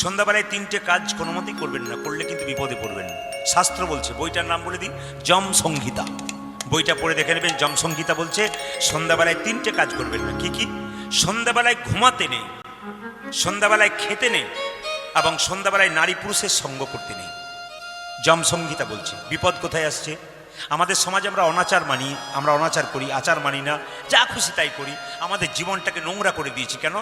সন্ধ্যাবেলায় তিনটে কাজ কোনো মতেই করবেন না, করলে কিন্তু বিপদে পড়বেন। শাস্ত্র বলছে, বইটার নাম বলে দিই, যম সংহিতা। বইটা পড়ে দেখে নেবেন। যম সংহিতা বলছে সন্ধ্যাবেলায় তিনটে কাজ করবেন না। কি কি? সন্ধ্যাবেলায় ঘুমাতে নেই, সন্ধ্যাবেলায় খেতে নেই, এবং সন্ধ্যাবেলায় নারী পুরুষের সঙ্গ করতে নেই। যম সংহিতা বলছে। বিপদ কোথায় আসছে? আমাদের সমাজে আমরা অনাচার মানি, আমরা অনাচার করি, আচার মানি না, যা খুশি তাই করি, আমাদের জীবনটাকে নোংরা করে দিয়েছি। কেন?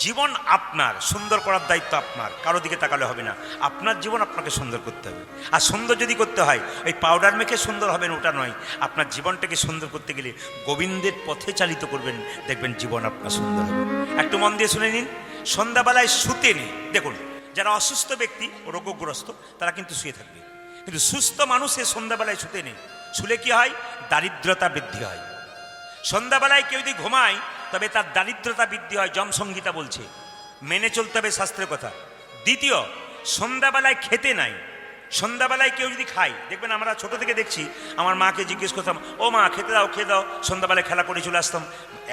জীবন আপনার, সুন্দর করার দায়িত্ব আপনার, কারো দিকে তাকালে হবে না। আপনার জীবন আপনাকে সুন্দর করতে হবে। আর সুন্দর যদি করতে হয়, ওই পাউডার মেখে সুন্দর হবেন ওটা নয়। আপনার জীবনটাকে সুন্দর করতে গেলে গোবিন্দের পথে চালিত করবেন, দেখবেন জীবন আপনার সুন্দর হবে। একটু মন দিয়ে শুনে নিন। সন্ধ্যাবেলায় শুতে নেই। দেখুন, যারা অসুস্থ ব্যক্তি, রোগগ্রস্ত, তারা কিন্তু শুয়ে থাকবে, কিন্তু সুস্থ মানুষের সন্ধ্যাবেলায় শুতে নেই। শুলে কি হয়? দারিদ্রতা বৃদ্ধি হয়। সন্ধ্যাবেলায় কেউ যদি ঘুমায়, তবে তার দারিদ্রতা বৃদ্ধি হয়। যম সংহিতা বলছে, মেনে চলতে হবে শাস্ত্রের কথা। দ্বিতীয়, সন্ধ্যাবেলায় খেতে নাই। সন্ধ্যাবেলায় কেউ যদি খায়, দেখবেন আমরা ছোট থেকে দেখছি, আমার মাকে জিজ্ঞেস করতাম, ও মা খেতে দাও, খেয়ে দাও। সন্ধ্যাবেলায় খেলা করে চলে আসতাম,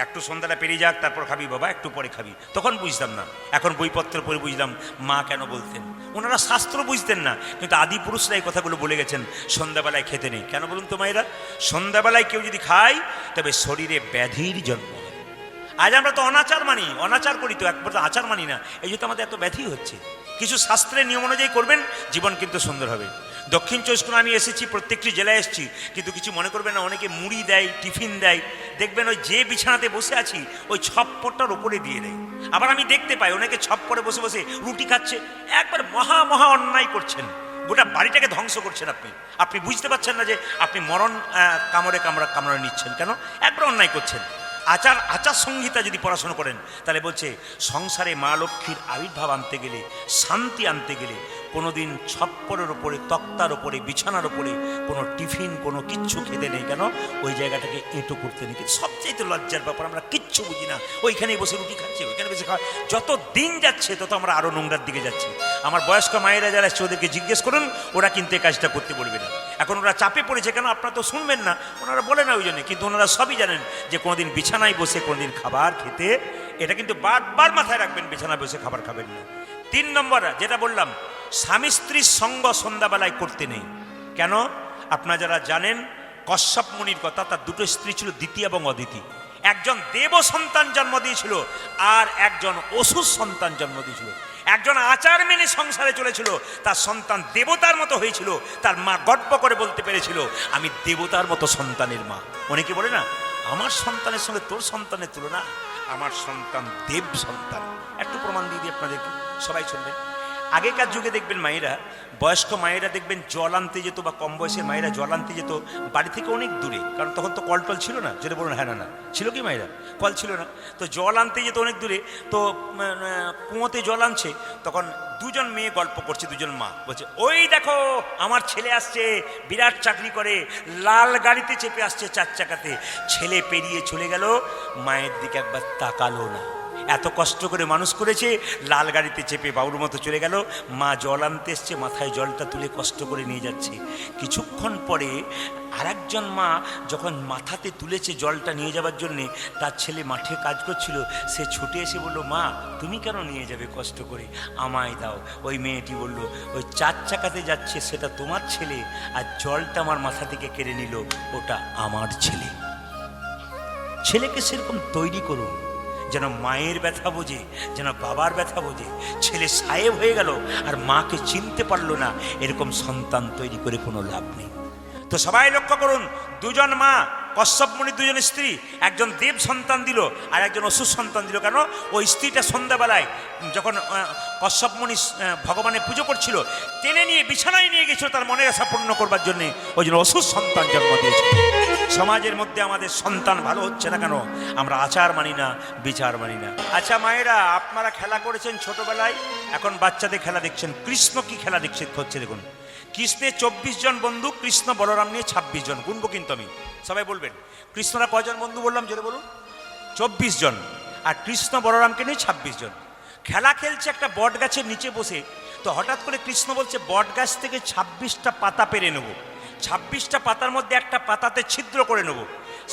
একটু সন্ধ্যাটা পেরিয়ে যাক, তারপর খাবি বাবা, একটু পরে খাবি। তখন বুঝতাম না, এখন বইপত্র পড়ে বুঝলাম মা কেন বলতেন। ওনারা শাস্ত্র বুঝতেন না, কিন্তু আদি পুরুষরা এই কথাগুলো বলে গেছেন, সন্ধ্যাবেলায় খেতে নেই। কেন বলুন তো মায়েরা? সন্ধ্যাবেলায় কেউ যদি খায়, তবে শরীরে ব্যাধির জন্ম হয়। আজ আমরা তো অনাচার মানি, অনাচার করি, তো একবার তো আচার মানি না, এই জন্য আমাদের এত ব্যাধি হচ্ছে। কিছু শাস্ত্রের নিয়ম অনুযায়ী করবেন, জীবন কিন্তু সুন্দর হবে। দক্ষিণ চব্বিশ পরগনা আমি এসেছি, প্রত্যেকটি জেলায় এসেছি, কিন্তু কিছু মনে করবেন না। অনেকে মুড়ি দেয়, টিফিন দেয়, দেখবেন ওই যে বিছানাতে বসে আছি ওই ছপ্পরটার ওপরে দিয়ে দেয়। আবার আমি দেখতে পাই অনেকে ছপ্পরে বসে বসে রুটি খাচ্ছে। একবার মহা মহা অন্যায় করছেন, গোটা বাড়িটাকে ধ্বংস করছেন। আপনি বুঝতে পারছেন না যে আপনি মরণ কামড়ে নিচ্ছেন। কেন? একবার অন্যায় করছেন। আচার সংহিতা যদি পড়াশোনা করেন, তাহলে বলছে সংসারে মা লক্ষ্মীর আবির্ভাব আনতে গেলে, শান্তি আনতে গেলে, কোনোদিন ছপ্পরের ওপরে, তক্তার ওপরে, বিছানার ওপরে কোনো টিফিন, কোনো কিচ্ছু খেতে নেই। কেন? ওই জায়গাটাকে এঁটো করতে নেই। কিন্তু সবচাইতে লজ্জার ব্যাপার, আমরা কিচ্ছু বুঝি না, ওইখানেই বসে রুটি খাচ্ছি, ওইখানে বসে খাওয়া। যত দিন যাচ্ছে তত আমরা আরও নোংরার দিকে যাচ্ছি। আমার বয়স্ক মায়েরা যারা এসছে, ওদেরকে জিজ্ঞেস করুন, ওরা কিন্তু এই কাজটা করতে বলবে না। এখন ওরা চাপে পড়েছে, কেন? আপনারা তো শুনবেন না, ওনারা বলে না ওই জন্য। কিন্তু ওনারা সবই জানেন যে কোনোদিন বিছানায় বসে কোনোদিন খাবার খেতে, এটা কিন্তু বারবার মাথায় রাখবেন, বিছানায় বসে খাবার খাবেন না। 3 নম্বর যেটা বললাম, স্বামী স্ত্রীর সঙ্গ সন্ধ্যাবেলায় করতে নেই। কেন? আপনারা যারা জানেন, কশ্যপ মুনির কথা, তার দুটো স্ত্রী ছিল, দিতি এবং অদিতি। একজন দেব সন্তান জন্ম দিয়েছিল, আর একজন অসুর সন্তান জন্ম দিয়েছিল। একজন আচার মেনে সংসারে চলেছিল, তার সন্তান দেবতার মতো হয়েছিল। তার মা গর্ব করে বলতে পেরেছিল, আমি দেবতার মতো সন্তানের মা। অনেকে বলে না, আমার সন্তানের সঙ্গে তোর সন্তানের তুলনা, আমার সন্তান দেব সন্তান। একটু প্রমাণ দিয়ে দিই আপনাদেরকে, সবাই শুনবেন। আগেকার যুগে দেখবেন মায়েরা, বয়স্ক মায়েরা দেখবেন জল আনতে যেত, বা কম বয়সের মায়েরা জল আনতে যেত বাড়ি থেকে অনেক দূরে, কারণ তখন তো কল টল ছিল না। যেটা বলুন, হ্যাঁ না ছিল কি মায়েরা? কল ছিল না, তো জল আনতে যেত অনেক দূরে। তো কুয়োতে জল আনছে, তখন দুজন মেয়ে গল্প করছে, দুজন মা বলছে, ওই দেখো আমার ছেলে আসছে, বিরাট চাকরি করে, লাল গাড়িতে চেপে আসছে 4 চাকাতে। ছেলে পেরিয়ে চলে গেল, মায়ের দিকে একবার তাকালো না। এত কষ্ট করে মানুষ করেছে, লাল গাড়িতে চেপে বাবুর মতো চলে গেল। মা জল আনতে এসছে, মাথায় জলটা তুলে কষ্ট করে নিয়ে যাচ্ছে। কিছুক্ষণ পরে আরেকজন মা যখন মাথাতে তুলেছে জলটা নিয়ে যাবার জন্যে, তার ছেলে মাঠে কাজ করছিল, সে ছুটে এসে বলল, মা তুমি কেন নিয়ে যাবে কষ্ট করে, আমায় দাও। ওই মেয়েটি বলল, ওই 4 চাকাতে যাচ্ছে সেটা তোমার ছেলে, আর জলটা আমার মাথা থেকে কেড়ে নিল, ওটা আমার ছেলে। ছেলেকে সেরকম তৈরি করুন যেন মায়ের ব্যথা বোঝে, যেন বাবার ব্যথা বোঝে। ছেলে সাহেব হয়ে গেল আর মাকে চিনতে পারলো না, এরকম সন্তান তৈরি করে কোনো লাভ নেই। তো সবাই লক্ষ্য করুন, দুজন মা, কশ্যপ মুনির দুজন স্ত্রী, একজন দেব সন্তান দিল আর একজন অসুর সন্তান দিল। কেন? ওই স্ত্রীটা সন্ধ্যাবেলায় যখন কশ্যপ মুনি ভগবানের পুজো করছিল, টেনে নিয়ে বিছানায় নিয়ে গেছিল তার মনের আশা পূর্ণ করবার জন্যে, ওই জন্য অসুর সন্তান জন্ম দিয়েছিল। সমাজের মধ্যে আমাদের সন্তান ভালো হচ্ছে না কেন? আমরা আচার মানি না, বিচার মানি না। আচ্ছা মায়েরা, আপনারা খেলা করেছেন ছোটবেলায়, এখন বাচ্চাদের খেলা দেখছেন। কৃষ্ণ কি খেলা হচ্ছে দেখুন। কৃষ্ণের 24 জন বন্ধু, কৃষ্ণ বলরাম নিয়ে 26 জন। গুনবো কিন্তু আমি, সবাই বলবেন। কৃষ্ণরা কয়জন বন্ধু বললাম জোরে বলুন? 24 জন। আর কৃষ্ণ বলরামকে নিয়ে 26 জন। খেলা খেলছে একটা বট গাছের নিচে বসে। তো হঠাৎ করে কৃষ্ণ বলছে, বট গাছ থেকে 26টা পাতা পেরে নেব, 26টা পাতার মধ্যে একটা পাতাতে ছিদ্র করে নেব,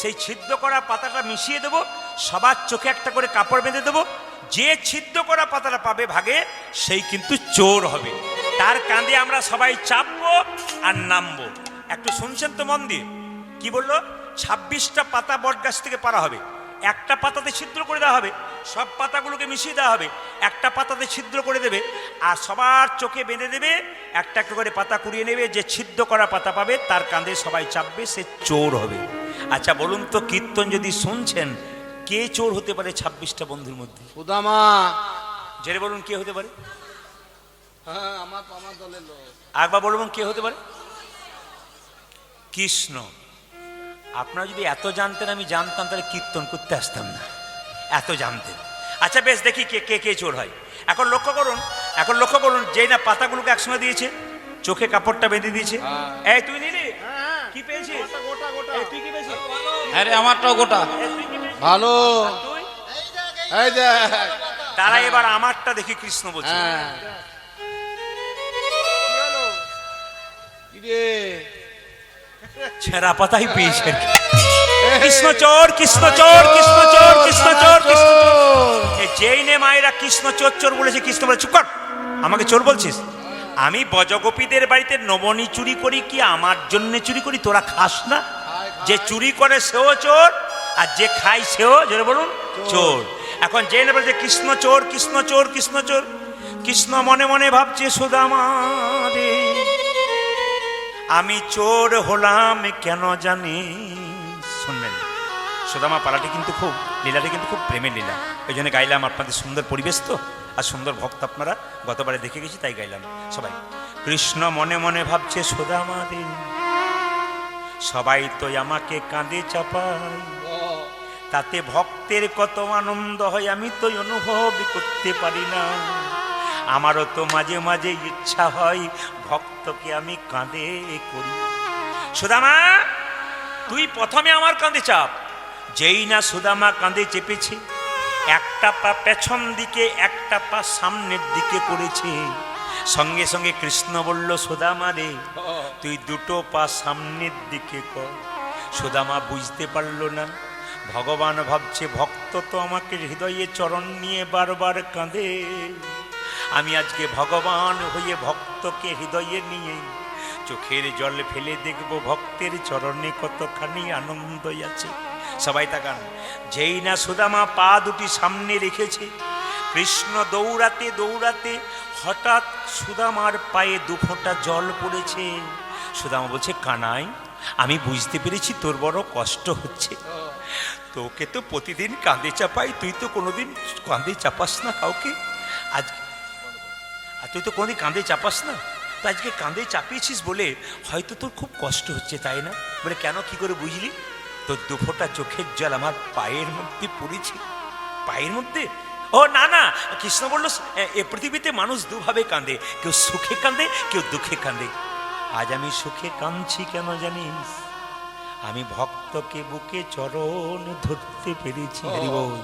সেই ছিদ্র করা পাতাটা মিশিয়ে দেবো, সবার চোখে একটা করে কাপড় বেঁধে দেবো, যে ছিদ্র করা পাতাটা পাবে ভাগে সেই কিন্তু চোর হবে। তার কাঁধে আমরা সবাই চাপবো আর নামবো। একটু শুনছেন তো মন দিয়ে? কি বললো? 26টা পাতা বট গাছ থেকে পারা হবে, একটা পাতাতে ছিদ্র করে দেওয়া হবে, সব পাতাগুলোকে মিশিয়ে দেওয়া হবে, একটা পাতাতে ছিদ্র করে দেবে, আর সবার চোখে বেঁধে দেবে, একটা একটা করে পাতা কুড়িয়ে নেবে, যে ছিদ্র করা পাতা পাবে তার কাঁধে সবাই চাপবে, সে চোর হবে। আচ্ছা বলুন তো, কীর্তন যদি শুনছেন, কে চোর হতে পারে 26টা বন্ধুর মধ্যে? সুদামা। জেরে বলুন কে হতে পারে? হ্যাঁ, আমার দলের লোক। একবার বলুন কে হতে পারে? কৃষ্ণ। আপনারা যদি এত জানতেন, আমি জানতাম, তাহলে কীর্তন করতে আসতাম না, এত জানতেন। আচ্ছা বেশ, দেখি কে কে কে চোর হয়। এখন লক্ষ্য করুন, যেই না পাতাগুলোকে একসঙ্গে দিয়েছে, চোখে কাপড়টা বেঁধে দিয়েছে। এই তুই নিলি কি পেয়েছিস? এই তুই কি পেয়েছিস? আরে আমারটাও গোটা। এই তুই কি পেয়েছিস? ভালো। তুই? এই যে তারা এবার আমারটা দেখি কৃষ্ণ বলছে। কি রে? ছেঁড়া পাতাই পেয়েছে। কৃষ্ণচোর, কৃষ্ণচোর, কৃষ্ণচোর, কৃষ্ণচোর, কৃষ্ণচোর। যেই নে মায়েরা কৃষ্ণ চোর চোর বলেছে, কৃষ্ণ বলে চুপ কর, আমাকে চোর বলছিস? আমি বজগোপীদের বাড়িতে নবনী চুরি করি, কি আমার জন্য চুরি করি? তোরা খাস না? যে চুরি করে সেও চোর, আর যে খায় সেও, যেটা বলুন, চোর। এখন যে না বলছে কৃষ্ণ চোর, কৃষ্ণ চোর, কৃষ্ণ চোর। কৃষ্ণ মনে মনে ভাবছে, সুদামা রে, আমি চোর হলাম কেন জানি? শুনবেন, সুদামা পালাটি কিন্তু খুব, লীলাটি কিন্তু খুব প্রেমের লীলা। ওই জন্য গাইলাম, আপনাদের সুন্দর পরিবেশ তো, আর সুন্দর ভক্ত আপনারা, গতবারে দেখে গেছি তাই গাইলাম সবাই। কৃষ্ণ মনে মনে ভাবছে, সুদামা রে, সবাই তো আমাকে কাঁধে চাপায়, তাতে ভক্তের কত আনন্দ হয় আমি তো অনুভব করতে পারি না। আমারও তো মাঝে মাঝে ইচ্ছা হয় ভক্তকে আমি কাঁধে করি। সুদামা তুই প্রথমে আমার কাঁধে চাপ। যেই না সুদামা কাঁধে চেপেছে, একটা পা পেছন দিকে, একটা পা সামনের দিকে করেছে। সঙ্গে সঙ্গে কৃষ্ণ বলল, সুদামা রে, তুই দুটো পা সামনের দিকে কর। সুদামা বুঝতে পারল না, ভগবান ভাবছে ভক্ত তো আমাকে হৃদয়ে চরণ নিয়ে বারবার কাঁদে, আমি আজকে ভগবান হয়ে ভক্তকে হৃদয়ে নিয়ে চোখের জল ফেলে দেখব ভক্তের চরণে কতখানি আনন্দ আছে। সবাই তাকান। যেই না সুদামা পা দুটি সামনে রেখেছে, কৃষ্ণ দৌড়াতে দৌড়াতে হঠাৎ সুদামার পায়ে দুফোঁটা জল পড়েছে। সুদামা বলছে, কানাই, আমি বুঝতে পেরেছি তোর বড় কষ্ট হচ্ছে, তোকে তো প্রতিদিন কাঁধে চাপাই, তুই তো কোনোদিন কাঁধে চাপাস না কাউকে, আজকে আর তুই তো কোনোদিন কাঁধে চাপাস না, তো আজকে কাঁধে চাপিয়েছিস বলে হয়তো তোর খুব কষ্ট হচ্ছে, তাই না? বলে কেন, কি করে বুঝলি? তোর দুফোঁটা চোখের জল আমার পায়ের মধ্যে পড়েছে। পায়ের মধ্যে? ও না না, কৃষ্ণ বলল, এ পৃথিবীতে মানুষ দুভাবে কাঁদে, কেউ সুখে কাঁদে, কেউ দুঃখে কাঁদে। আজ আমি সুখে কাঁদছি কেন জানিস? আমি ভক্তকে বুকে চরণ ধরতে পেরেছি। হরি বল।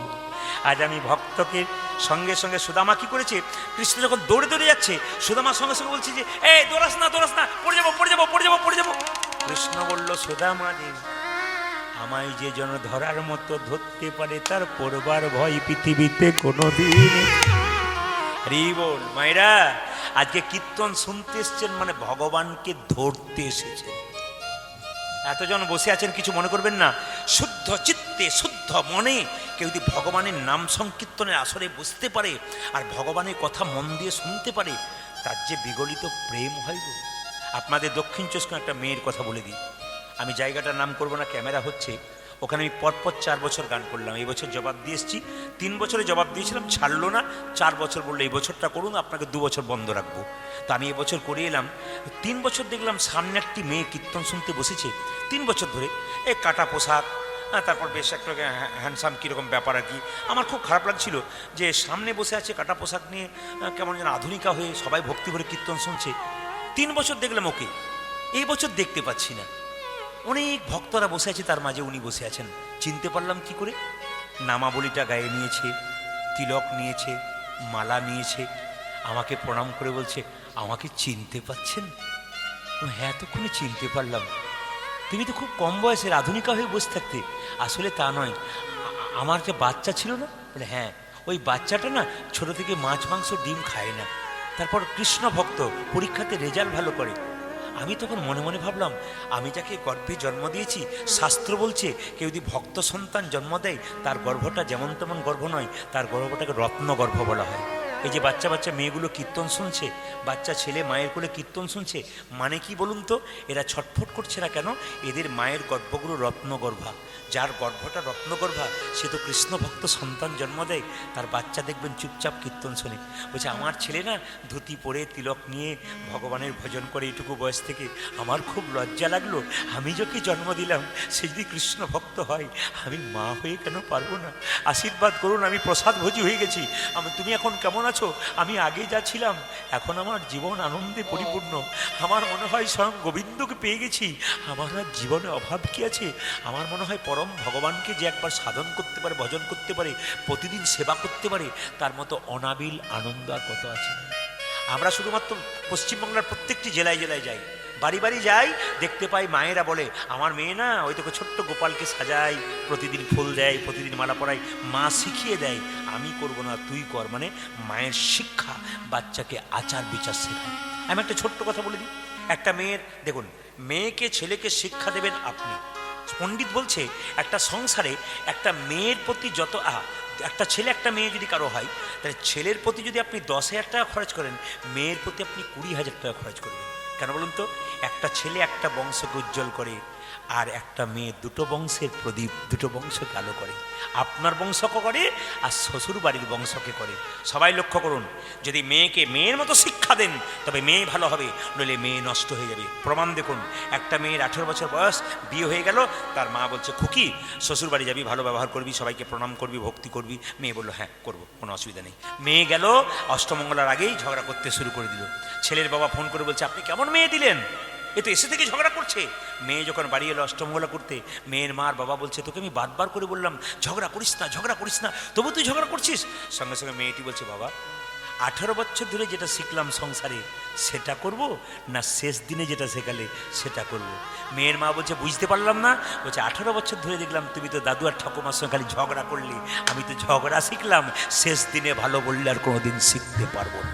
আজ আমি ভক্তকে সঙ্গে সঙ্গে সুদামা কি করেছে, কৃষ্ণ যখন দৌড়ে দৌড়ে যাচ্ছে, সুদামার সঙ্গে সঙ্গে বলছে যে, এই দৌড়াস না, দৌড়াস না, পড়ে যাবো, পড়ে যাবো, পড়ে যাবো, পড়ে যাবো। কৃষ্ণ বলল, সুদামা রে, আমায় যে জন ধরার মতো ধরতে পারে, তার পড়বার ভয় পৃথিবীতে কোনোদিন। হরি বল। মায়েরা, আজকে কীর্তন শুনতে এসছেন মানে ভগবানকে ধরতে এসেছেন। এতজন বসে আছেন, কিছু মনে করবেন না। শুদ্ধ চিত্তে, শুদ্ধ মনে কেউ যদি ভগবানের নাম সংকীর্তনের আসরে বসতে পারে আর ভগবানের কথা মন দিয়ে শুনতে পারে, তার যে বিগলিত প্রেম হয় গো। আপনাদের দক্ষিণ চব্বিশ পরগনার একটা মেয়ের কথা বলে দিই, আমি জায়গাটার নাম করবো না, ক্যামেরা হচ্ছে, ওখানে আমি পরপর 4 বছর গান করলাম। এই বছর জবাব দিয়ে এসেছি, 3 বছরে জবাব দিয়েছিলাম, ছাড়লো না। 4 বছর বললো এই বছরটা করুন, আপনাকে 2 বছর বন্ধ রাখবো। তো আমি এবছর করে এলাম। 3 বছর দেখলাম সামনে একটি মেয়ে কীর্তন শুনতে বসেছে, 3 বছর ধরে, এই কাটা পোশাক, তারপর বেশ একটা হ্যান্ডসাম কীরকম ব্যাপার আর কি। আমার খুব খারাপ লাগছিল যে সামনে বসে আছে কাটা পোশাক নিয়ে, কেমন যেন আধুনিকা হয়ে সবাই ভক্তি ভরে কীর্তন শুনছে। 3 বছর দেখলাম ওকে, এই বছর দেখতে পাচ্ছি না। অনেক ভক্তরা বসে আছে, তার মাঝে উনি বসে আছেন। চিনতে পারলাম কি করে? নামাবলিটা গায়ে নিয়েছে, তিলক নিয়েছে, মালা নিয়েছে, আমাকে প্রণাম করে বলছে, আমাকে চিনতে পাচ্ছেন? হ্যাঁ, এতক্ষণে চিনতে পারলাম, তুমি তো খুব কম বয়সের আধুনিকা হয়ে বসে থাকতে। আসলে তা নয়, আমার যে বাচ্চা ছিল না, বলে হ্যাঁ, ওই বাচ্চাটা না ছোট থেকে মাছ মাংস ডিম খায় না, তারপর কৃষ্ণ ভক্ত, পরীক্ষাতে রেজাল্ট ভালো করে। আমি তখন মনে মনে ভাবলাম, আমি যাকে গর্ভে জন্ম দিয়েছি, শাস্ত্র বলছে কেউ যদি ভক্ত সন্তান জন্ম দেয় তার গর্ভটা যেমন তেমন গর্ভ নয়, তার গর্ভটাকে রত্ন গর্ভ বলা হয়। এই যে বাচ্চা বাচ্চা মেয়েগুলো কীর্তন শুনছে, বাচ্চা ছেলে মায়ের কোলে কীর্তন শুনছে, মানে কি বলুন তো? এরা ছটফট করছে না কেন? এদের মায়ের গর্ভগুলো রত্নগর্ভা। যার গর্ভটা রত্নগর্ভা সে তো কৃষ্ণ ভক্ত সন্তান জন্ম দেয়, তার বাচ্চা দেখবেন চুপচাপ কীর্তন শোনে। বলছে আমার ছেলে না ধুতি পরে তিলক নিয়ে ভগবানের ভজন করে এইটুকু বয়স থেকে, আমার খুব লজ্জা লাগলো, আমি যাকে জন্ম দিলাম সে যদি কৃষ্ণ ভক্ত হয়, আমি মা হয়ে কেন পারবো না? আশীর্বাদ করুন, আমি প্রসাদ ভোজি হয়ে গেছি। তুমি এখন কেমন আছো? আমি আগে যা ছিলাম, এখন আমার জীবন আনন্দে পরিপূর্ণ। আমার মনে হয় স্বয়ং গোবিন্দকে পেয়ে গেছি, আমার আর জীবনে অভাব কি আছে? আমার মনে হয় পরম ভগবানকে যে একবার সাধন করতে পারে, ভজন করতে পারে, প্রতিদিন সেবা করতে পারে, তার মতো অনাবিল আনন্দ আর কত আছে? আমরা শুধুমাত্র পশ্চিমবাংলার প্রত্যেকটি জেলায় জেলায় যাই, বাড়ি বাড়ি যাই, দেখতে পাই মায়েরা বলে আমার মেয়ে না ওই তোকে ছোট্ট গোপালকে সাজাই, প্রতিদিন ফুল দেয়, প্রতিদিন মালা পরায়, মা শিখিয়ে দেয়, আমি করব না তুই কর। মানে মায়ের শিক্ষা বাচ্চাকে আচার বিচার শেখায়। আমি একটা ছোট্ট কথা বলে দিই, একটা মেয়ের দেখুন, মেয়েকে ছেলেকে শিক্ষা দেবেন আপনি। পণ্ডিত বলছে একটা সংসারে একটা মেয়ের প্রতি যত একটা ছেলে একটা মেয়ে যদি কারো হয়, তাহলে ছেলের প্রতি যদি আপনি 10,000 টাকা খরচ করেন, মেয়ের প্রতি আপনি 20,000 টাকা খরচ করবেন। কেন বলুন তো? একটা ছেলে একটা বংশকে উজ্জ্বল করে, আর একটা মেয়ে দুটো বংশের প্রদীপ, দুটো বংশকে আলো করে। আপনার বংশকে করে আর শ্বশুর বাড়ির বংশকে করে। সবাই লক্ষ্য করুন, যদি মেয়েকে মেয়ের মতো শিক্ষা দেন তবে মেয়ে ভালো হবে, নইলে মেয়ে নষ্ট হয়ে যাবে। প্রমাণ দেখুন, একটা মেয়ের 18 বছর বয়স, বিয়ে হয়ে গেল, তার মা বলছে খুকি শ্বশুর বাড়ি যাবি, ভালো ব্যবহার করবি, সবাইকে প্রণাম করবি, ভক্তি করবি। মেয়ে বললো হ্যাঁ করবো, কোনো অসুবিধা নেই। মেয়ে গেল, অষ্টমঙ্গলার আগেই ঝগড়া করতে শুরু করে দিল। ছেলের বাবা ফোন করে বলছে আপনি কেমন মেয়ে দিলেন, এ তো এসে থেকে ঝগড়া করছে। মেয়ে যখন বাড়ি এলো অষ্টমঙ্গলা করতে, মেয়ের মার বাবা বলছে তোকে আমি বারবার করে বললাম ঝগড়া করিস না, ঝগড়া করিস না, তবু তুই ঝগড়া করছিস। সঙ্গে সঙ্গে মেয়েটি বলছে বাবা 18 বছর ধরে যেটা শিখলাম সংসারে সেটা করব, না শেষ দিনে যেটা শেখালে সেটা করব? মেয়ের মা বলছে বুঝতে পারলাম না। বলছে 18 বছর ধরে দেখলাম তুমি তো দাদু আর ঠাকুমার সঙ্গে খালি ঝগড়া করলি, আমি তো ঝগড়া শিখলাম, শেষ দিনে ভালো বললে আর কোনোদিন শিখতে পারবো না।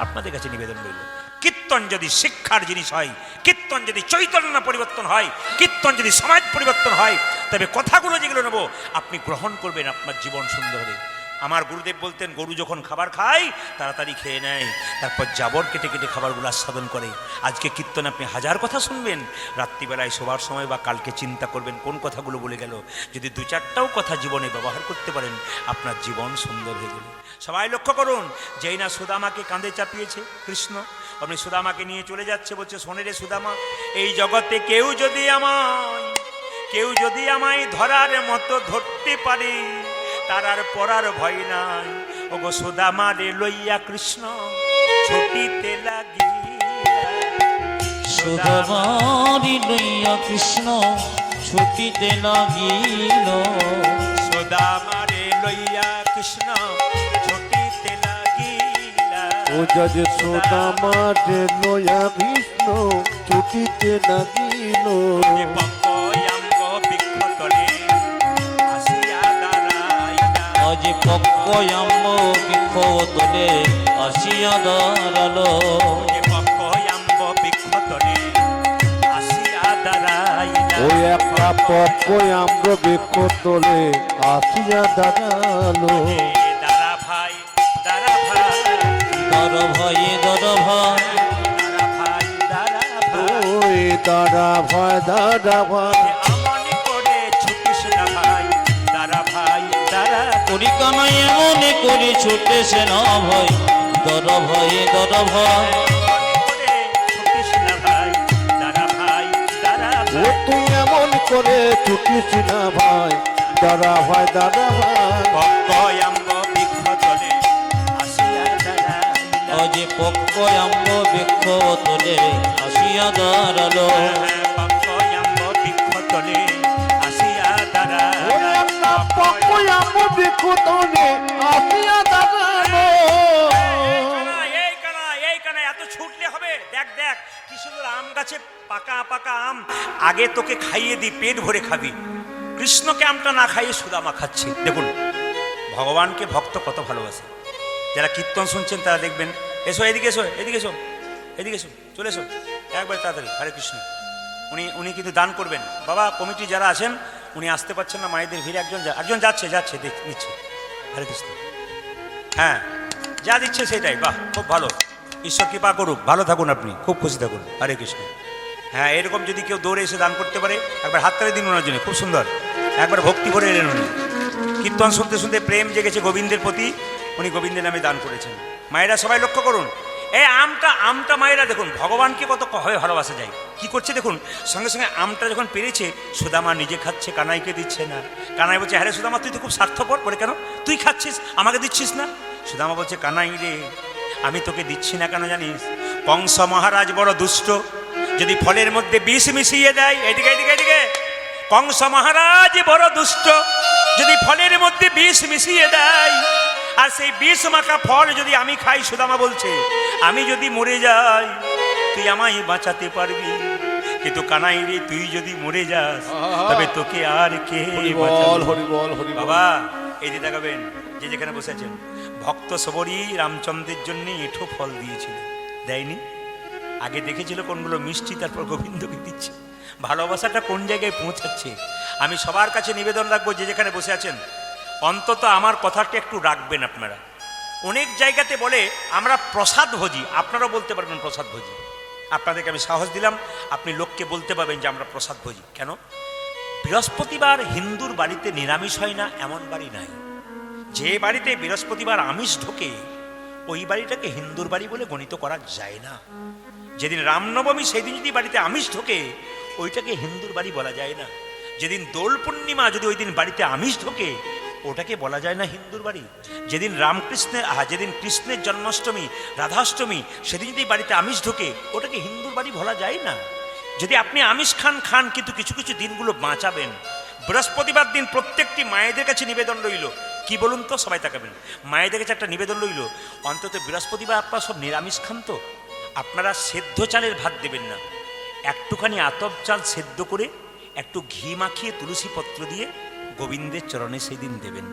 আপনাদের কাছে নিবেদন রইল, কীর্তন যদি শিক্ষার জিনিস হয়, কীর্তন যদি চৈতন্য পরিবর্তন হয়, কীর্তন যদি সমাজ পরিবর্তন হয়, তবে কথাগুলো যেগুলো নেব আপনি গ্রহণ করবেন, আপনার জীবন সুন্দর হবে। আমার গুরুদেব বলতেন গরু যখন খাবার খায় তাড়াতাড়ি খেয়ে নেয়, তারপর জাবর কেটে কেটে খাবারগুলো আস্বাদন করে। আজকে কীর্তন আপনি হাজার কথা শুনবেন, রাত্রিবেলায় শোবার সময় বা কালকে চিন্তা করবেন কোন কথাগুলো বলে গেল। যদি 2-4টাও কথা জীবনে ব্যবহার করতে পারেন, আপনার জীবন সুন্দর হয়ে যাবে। সবাই লক্ষ্য করুন, যেই না সুদামাকে কাঁধে চাপিয়েছে কৃষ্ণ, আপনি সুদামাকে নিয়ে চলে যাচ্ছে, বলছে শোনে রে সুদামা, এই জগতে কেউ যদি আমায় ধরার মতো ধরতে পারে, তার আর পরার ভয় নাই। ওগো সুদামা রে লইয়া কৃষ্ণ ছুটিতে লাগিয়া, সুদামা রে লইয়া কৃষ্ণ ছুটিতে লাগিল, সুদামা রে লইয়া কৃষ্ণ ছুটিতে লাগিলা। ও যজ সুদামারে লয়া কৃষ্ণ ছুটিতে লাগিল, পঙ্কয়াঙ্গ বৃক্ষতলে আসিয়া দাঁড়াইলা। আজ পক্কয়াম্ব বৃক্ষ তলে আসিয়া দাঁড়ালো, পঙ্কয়াঙ্গ বৃক্ষতলে আসিয়া দাঁড়াইলা। ওই একটা পক্কয় আম্র বৃক্ষ তোলে আসিয়া দাঁড়ালো। দাঁড়া ভাই, দাঁড়া ভাই, দর ভয়ে দর ভয়, দাঁড়া ভাই, দাঁড়া ভাই, ওই দাঁড়া ভয় দাঁড়া ভয়, আমন করে ছুটিস না ভাই, দাঁড়া ভাই, দাঁড়া করি কানাই এমন করি ছুটেছে না ভয়, দর ভয়ে দর ভয়, আমন করে ছুটিস না ভাই, দাঁড়া ভাই, দাঁড়া ও ভাই। তুই এমন করে ছুটিস না ভাই, দাঁড়া ভয় দাঁড়া ভয়। পঙ্কয়াঙ্গ বৃক্ষতলে আসিয়া দাঁড়াইলা। আজ পক্কয়াম্ব বৃক্ষ তলে আসিয়া দাঁড়ালো, পঙ্কয়াঙ্গ বৃক্ষতলে আসিয়া ওই দাঁড়াইলা। একটা পক্কয় আম্র বৃক্ষ তোলে আসিয়া দাঁড়ালো। এই কানা এত ছুটলে হবে? দেখ দেখ কি সুন্দর আম গাছে পাকা পাকা আম, আগে তোকে খাইয়ে দি, পেট ভরে খাবি। কৃষ্ণকে আমটা না খাইয়ে সুদামা খাচ্ছে। দেখুন ভগবানকে ভক্ত কত ভালোবাসে। যারা কীর্তন শুনছেন তারা দেখবেন, এসো এদিকে এসো, এদিকে এসো, এদিকে এসো, চলে এসো একবার তাড়াতাড়ি। হরে কৃষ্ণ। উনি কিন্তু দান করবেন। বাবা কমিটি যারা আছেন উনি আসতে পারছেন না, মায়েদের ভিড়ে একজন যাচ্ছে নিচ্ছে। হরে কৃষ্ণ। হ্যাঁ, যা দিচ্ছে সেটাই, বাহ খুব ভালো, ঈশ্বর কৃপা করুক, ভালো থাকুন আপনি, খুব খুশি থাকুন। হরে কৃষ্ণ। হ্যাঁ, এরকম যদি কেউ দৌড়ে এসে দান করতে পারে একবার হাততালি দিন ওনার জন্য, খুব সুন্দর, একবার ভক্তি ভরে এলেন উনি। কীর্তন শুনতে শুনতে প্রেম জেগেছে গোবিন্দের প্রতি, উনি গোবিন্দের নামে দান করেছেন। মায়েরা সবাই লক্ষ্য করুন, এই আমটা মায়েরা দেখুন ভগবানকে কত ভাবে ভালোবাসা যায়। কি করছে দেখুন, সঙ্গে সঙ্গে আমটা যখন পেরেছে সুদামা নিজে খাচ্ছে, কানাইকে দিচ্ছে না। কানাই বলছে, হ্যাঁ রে সুদামা তুই তো খুব স্বার্থপর। বলে কেন, তুই খাচ্ছিস আমাকে দিচ্ছিস না? সুদামা বলছে, কানাই রে আমি তোকে দিচ্ছি না কেন জানিস, কংস মহারাজ বড় দুষ্ট, যদি ফলের মধ্যে বিষ মিশিয়ে দেয়, এদিকে এদিকে এদিকে, কংস মহারাজ বড় দুষ্ট, যদি ফলের মধ্যে বিষ মিশিয়ে দেয়, আর সেই বিষ মাখা ফল যদি আমি খাই, সুদামা বলছে আমি যদি মরে যাই তুই আমায় বাঁচাতে পারবি, কিন্তু কানাই রে তুই যদি মরে যাস তবে তোকে আর কে বাঁচাবে? হরিবল হরিবল। বাবা এই যে দেখাবেন, যে যেখানে বসেছেন, ভক্ত সবরই রামচন্দ্রের জন্য এঁঠো ফল দিয়েছিল, দেয়নি? আগে দেখেছিল কোনগুলো মিষ্টি, তারপর গোবিন্দকে দিচ্ছে। ভালোবাসাটা কোন জায়গায় পৌঁছাচ্ছে। আমি সবার কাছে নিবেদন রাখবো, যে যেখানে বসে আছেন অন্তত আমার কথাটা একটু রাখবেন আপনারা। অনেক জায়গাতে বলে আমরা প্রসাদ ভোজি, আপনারাও বলতে পারবেন প্রসাদ ভোজি। আপনাদেরকে আমি সাহস দিলাম, আপনি লোককে বলতে পারবেন যে আমরা প্রসাদ ভোজি। কেন? বৃহস্পতিবার হিন্দুর বাড়িতে নিরামিষ হয় না এমন বাড়ি নাই। যে বাড়িতে বৃহস্পতিবার আমিষ ঢোকে ওই বাড়িটাকে হিন্দুর বাড়ি বলে গণিত করা যায় না। যেদিন রামনবমী সেই দিন যদি বাড়িতে আমিষ ঢোকে ওইটাকে হিন্দুর বাড়ি বলা যায় না। যেদিন দোল পূর্ণিমা যদি ওই দিন বাড়িতে আমিষ ঢোকে ওটাকে বলা যায় না হিন্দুর বাড়ি। যেদিন যেদিন কৃষ্ণের জন্মাষ্টমী, রাধাষ্টমী, সেদিন যদি বাড়িতে আমিষ ঢোকে ওটাকে হিন্দুর বাড়ি বলা যায় না। যদি আপনি আমিষ খান কিন্তু কিছু কিছু দিনগুলো বাঁচাবেন। বৃহস্পতিবার দিন প্রত্যেকটি মায়েদের কাছে নিবেদন রইল, কি বলুন তো, সবাই তাকাবেন, মায়েদের কাছে একটা নিবেদন রইল, অন্তত বৃহস্পতিবার আপনারা সব নিরামিষ খান তো, আপনারা সেদ্ধ চালের ভাত দেবেন না, একটুখানি আতপ চাল সেদ্ধ করে একটু ঘি মাখিয়ে তুলসী পত্র দিয়ে গোবিন্দের চরণে সেই দিন দেবেন।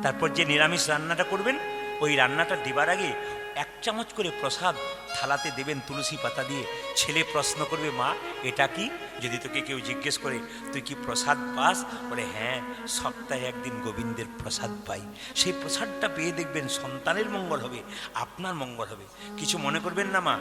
তারপর যে নিরামিষ রান্নাটা করবেন ওই রান্নাটা দেবার আগে 1 চামচ করে প্রসাদ থালাতে দেবেন তুলসী পাতা দিয়ে। ছেলে প্রশ্ন করবে, মা এটা কি? যদি তোকে কেউ জিজ্ঞেস করে তুই কি প্রসাদ পাস, বলে হ্যাঁ সপ্তাহে একদিন গোবিন্দের প্রসাদ পাই। সেই প্রসাদটা পেয়ে দেখবেন সন্তানের মঙ্গল হবে, আপনার মঙ্গল হবে। কিছু মনে করবেন না মা,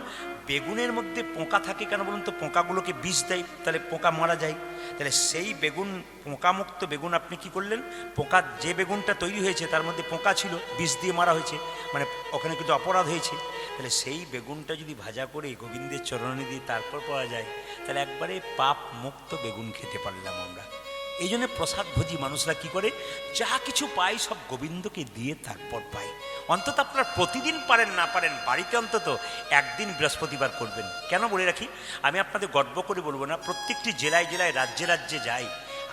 বেগুনের মধ্যে পোকা থাকে কেন বলুন তো? পোকাগুলোকে বিষ দেয়, তাহলে পোকা মারা যায়। তাহলে সেই বেগুন, পোকামুক্ত বেগুন আপনি কি করলেন? পোকা যে বেগুনটা তৈরি হয়েছে তার মধ্যে পোকা ছিল, বিষ দিয়ে মারা হয়েছে, মানে ওখানে কিন্তু অপরাধ হয়েছে। তাহলে সেই বেগুনটা যদি ভাজা করে গোবিন্দের চরণে দিয়ে তারপর পাওয়া যায়, তাহলে একবারে পাপ মুক্ত বেগুন খেতে পারলাম আমরা। এই জন্য প্রসাদ ভোজি মানুষরা কি করে, যা কিছু পায় সব গোবিন্দকে দিয়ে তারপর পায়। অন্তত আপনারা প্রতিদিন পারেন না পারেন বাড়িতে অন্তত একদিন বৃহস্পতিবার করবেন। কেন বলে রাখি, আমি আপনাদের গর্ব করে বলবো না, প্রত্যেকটি জেলায় জেলায় রাজ্যে রাজ্যে যাই,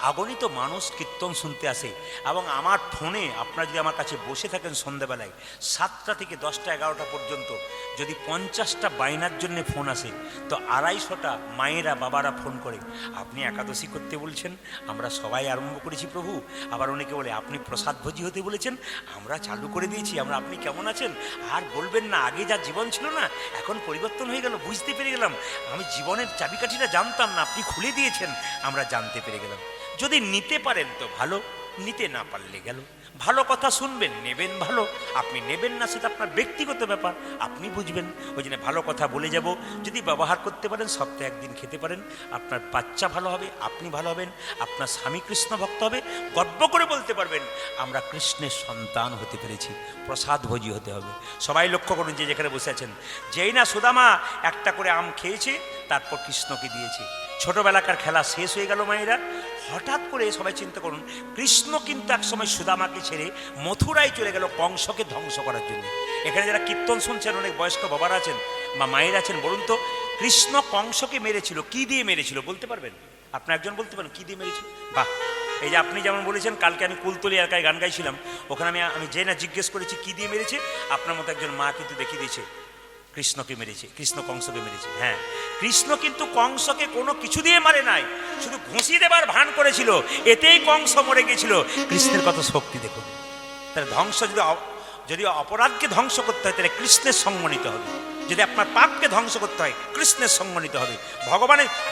আগণিত মানুষ কীর্তন শুনতে আসে। এবং আমার ফোনে আপনারা যদি আমার কাছে বসে থাকেন সন্ধ্যাবেলায় 7টা থেকে 10টা 11টা পর্যন্ত, যদি 50টা বায়নার জন্য ফোন আসে, তো 250টা মায়েরা বাবারা ফোন করে, আপনি একাদশী করতে বলছেন, আমরা সবাই আরম্ভ করেছি প্রভু। আবার অনেকে বলে আপনি প্রসাদ ভোজি হতে বলেছেন, আমরা চালু করে দিয়েছি, আপনি কেমন আছেন? আর বলবেন না, আগে যা জীবন ছিল না এখন পরিবর্তন হয়ে গেল, বুঝতে পেরে গেলাম, আমি জীবনের চাবিকাঠিটা জানতাম না, আপনি খুলে দিয়েছেন, আমরা জানতে পেরে গেলাম। যদি নিতে পারেন তো ভালো, নিতে না পারলে গেল। ভালো কথা শুনবেন, নেবেন ভালো, আপনি নেবেন না সেটা আপনার ব্যক্তিগত ব্যাপার, আপনি বুঝবেন। ওই জন্য ভালো কথা বলে যাব, যদি ব্যবহার করতে পারেন সপ্তাহে একদিন খেতে পারেন, আপনার বাচ্চা ভালো হবে, আপনি ভালো হবেন, আপনার স্বামী কৃষ্ণ ভক্ত হবে, গর্ব করে বলতে পারবেন আমরা কৃষ্ণের সন্তান হতে পেরেছি। প্রসাদ ভোজি হতে হবে। সবাই লক্ষ্য করুন, যে যেখানে বসে আছেন, যেই না সুদামা একটা করে আম খেয়েছে তারপর কৃষ্ণকে দিয়েছে। ছোটবেলাকার খেলা শেষ হয়ে গেল মায়েরা, হঠাৎ করে সবাই চিন্তা করুন, কৃষ্ণ কিন্তু একসময় সুদামাকে ছেড়ে মথুরায় চলে গেল কংসকে ধ্বংস করার জন্য। এখানে যারা কীর্তন শুনছেন, অনেক বয়স্ক বাবারা আছেন বা মায়েরা আছেন, বলুন তো কৃষ্ণ কংসকে মেরেছিল কি দিয়ে মেরেছিল? বলতে পারবেন? আপনার একজন বলতে পারেন কি দিয়ে মেরেছিল? বাহ, এই যে আপনি যেমন বলেছেন, কালকে আমি কুলতলি এলাকায় গান গাইছিলাম, ওখানে আমি যে না জিজ্ঞেস করেছি কি দিয়ে মেরেছে, আপনার মতো একজন মা কিন্তু দেখিয়ে দিয়েছে কৃষ্ণকে মেরেছে, কৃষ্ণ কংসকে মেরেছে। হ্যাঁ, কৃষ্ণ কিন্তু কংসকে কোনো কিছু দিয়ে মারে নাই, শুধু ঘুষি দেবার ভান করেছিল, এতেই কংস মরে গেছিল। কৃষ্ণের কত শক্তি দেখুন। তাহলে ধ্বংস যদি অপরাধকে ধ্বংস করতে হয় তাহলে কৃষ্ণের সঙ্গ নিতে হবে। যদি আপনার পাপকে ধ্বংস করতে হয় কৃষ্ণের সঙ্গ নিতে হবে।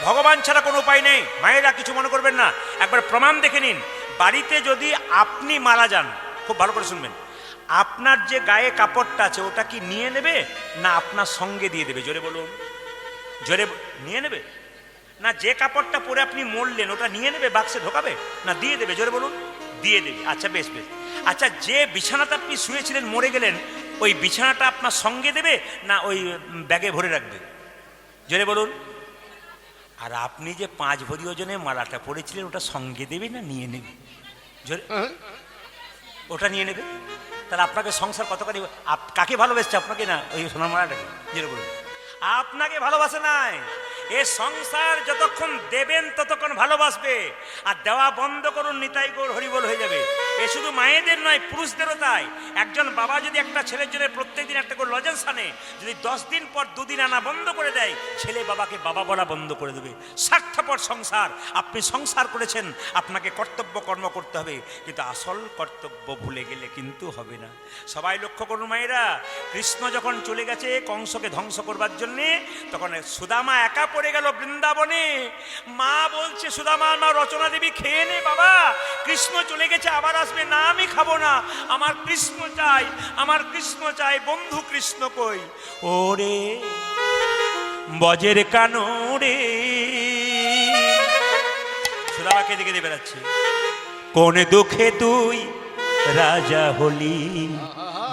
ভগবান ছাড়া কোনো উপায় নেই। মায়েরা কিছু মনে করবেন না, একবার প্রমাণ দেখে নিন। বাড়িতে যদি আপনি মারা যান, খুব ভালো করে শুনবেন, আপনার যে গায়ে কাপড়টা আছে ওটা কি নিয়ে নেবে না আপনার সঙ্গে দিয়ে দেবে? জোরে বলুন, জোরে। নিয়ে নেবে না? যে কাপড়টা পরে আপনি মরলেন ওটা নিয়ে নেবে, বাক্সে ঢোকাবে না দিয়ে দেবে? জোরে বলুন, দিয়ে দেবে। আচ্ছা বেশ বেশ। আচ্ছা, যে বিছানাতে আপনি শুয়েছিলেন মরে গেলেন ওই বিছানাটা আপনার সঙ্গে দেবে না ওই ব্যাগে ভরে রাখবে? জোরে বলুন। আর আপনি যে 5 ভরি ওজনে মালাটা পরেছিলেন ওটা সঙ্গে দেবে না নিয়ে নেবে? জোরে। ওটা নিয়ে নেবে। তাহলে আপনাকে সংসার কতখানি, কাকে ভালোবাসছে? আপনাকে না ওই সোনার মালাটাকে? জোরে বলুন। আপনাকে ভালোবাসে নাই। এ সংসার যতক্ষণ দেবেন ততক্ষণ ভালোবাসবে, আর দেওয়া বন্ধ করুন নিতাই গৌর হরিবল হয়ে যাবে। এ শুধু মায়েদের নয়, পুরুষদেরও তাই। একজন বাবা যদি একটা ছেলের জন্য প্রত্যেকদিন একটা করে লজেন্স আনে, যদি 10 দিন পর 2 দিন আনা বন্ধ করে দেয়, ছেলে বাবাকে বাবা বলা বন্ধ করে দেবে। স্বার্থপর সংসার। আপনি সংসার করেছেন, আপনাকে কর্তব্য কর্ম করতে হবে, কিন্তু আসল কর্তব্য ভুলে গেলে কিন্তু হবে না। সবাই লক্ষ্য করুন মায়েরা, কৃষ্ণ যখন চলে গেছে কংসকে ধ্বংস করবার জন্যে, তখন সুদামা একা পড়ে গেল বৃন্দাবনে। মা বলছে, সুদামা, মা রচনা দেবী, খেয়ে নে বাবা, কৃষ্ণ চলে গেছে, আবার আসবে না, আমি খাবো না, আমার কৃষ্ণ চাই, আমার কৃষ্ণ চাই। বন্ধু কৃষ্ণ কই? ওরে বজের কানো রে। সুদামাকে দিকে দিয়ে বেড়াচ্ছে, কোন দুঃখে তুই রাজা হলি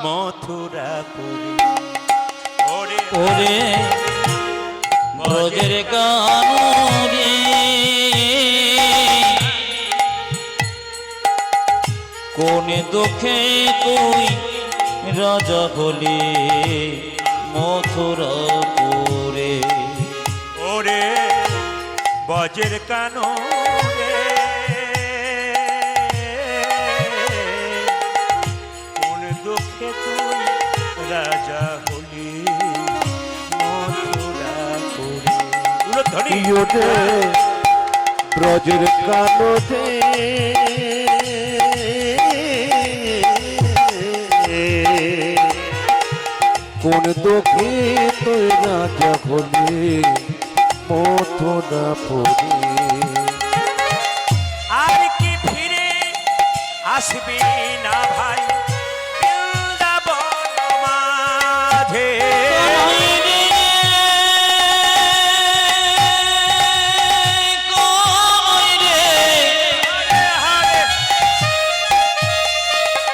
মথুরাপুরে। ওরে ওরে ব্রজের কানুরে, কোন দুঃখে তুই রাজা হলি মথুরাপুরে। ওরে বজের কানো রে, কোন দুঃখে তুই রাজা হলি মথুরাপুরে। উলধ্বনি। ইয়োতে ব্রজের কানতে কোন দুঃখে তুই রাজা হলি মথুরাপুরে। আর কি ফিরে আসবি না ভাই বৃন্দাবন মাঝে?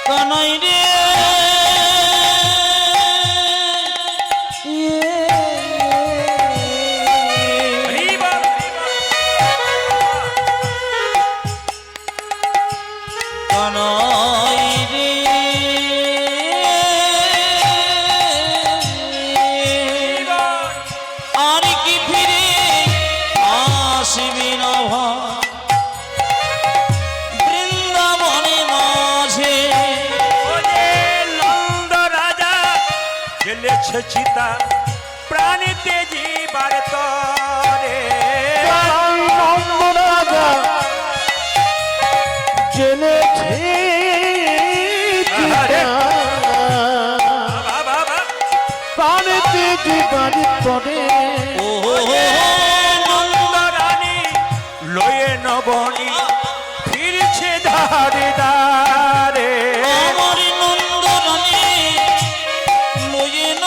কানাই রে হরিবল, কানাই রে হরিবল। আর কি ফিরে আসবি না ভাই বৃন্দাবনে মাঝে? ওরে নন্দ রাজা জেলেছে চিতা প্রাণীতে জীবার তরে। নন্দ রাজা জেনেছে বাবা প্রাণেতে জীবানি পড়ে। ও নন্দ রানী লয়ে নবনী ফিরছে ধারে ধারে। আমার নন্দরানী লয়ে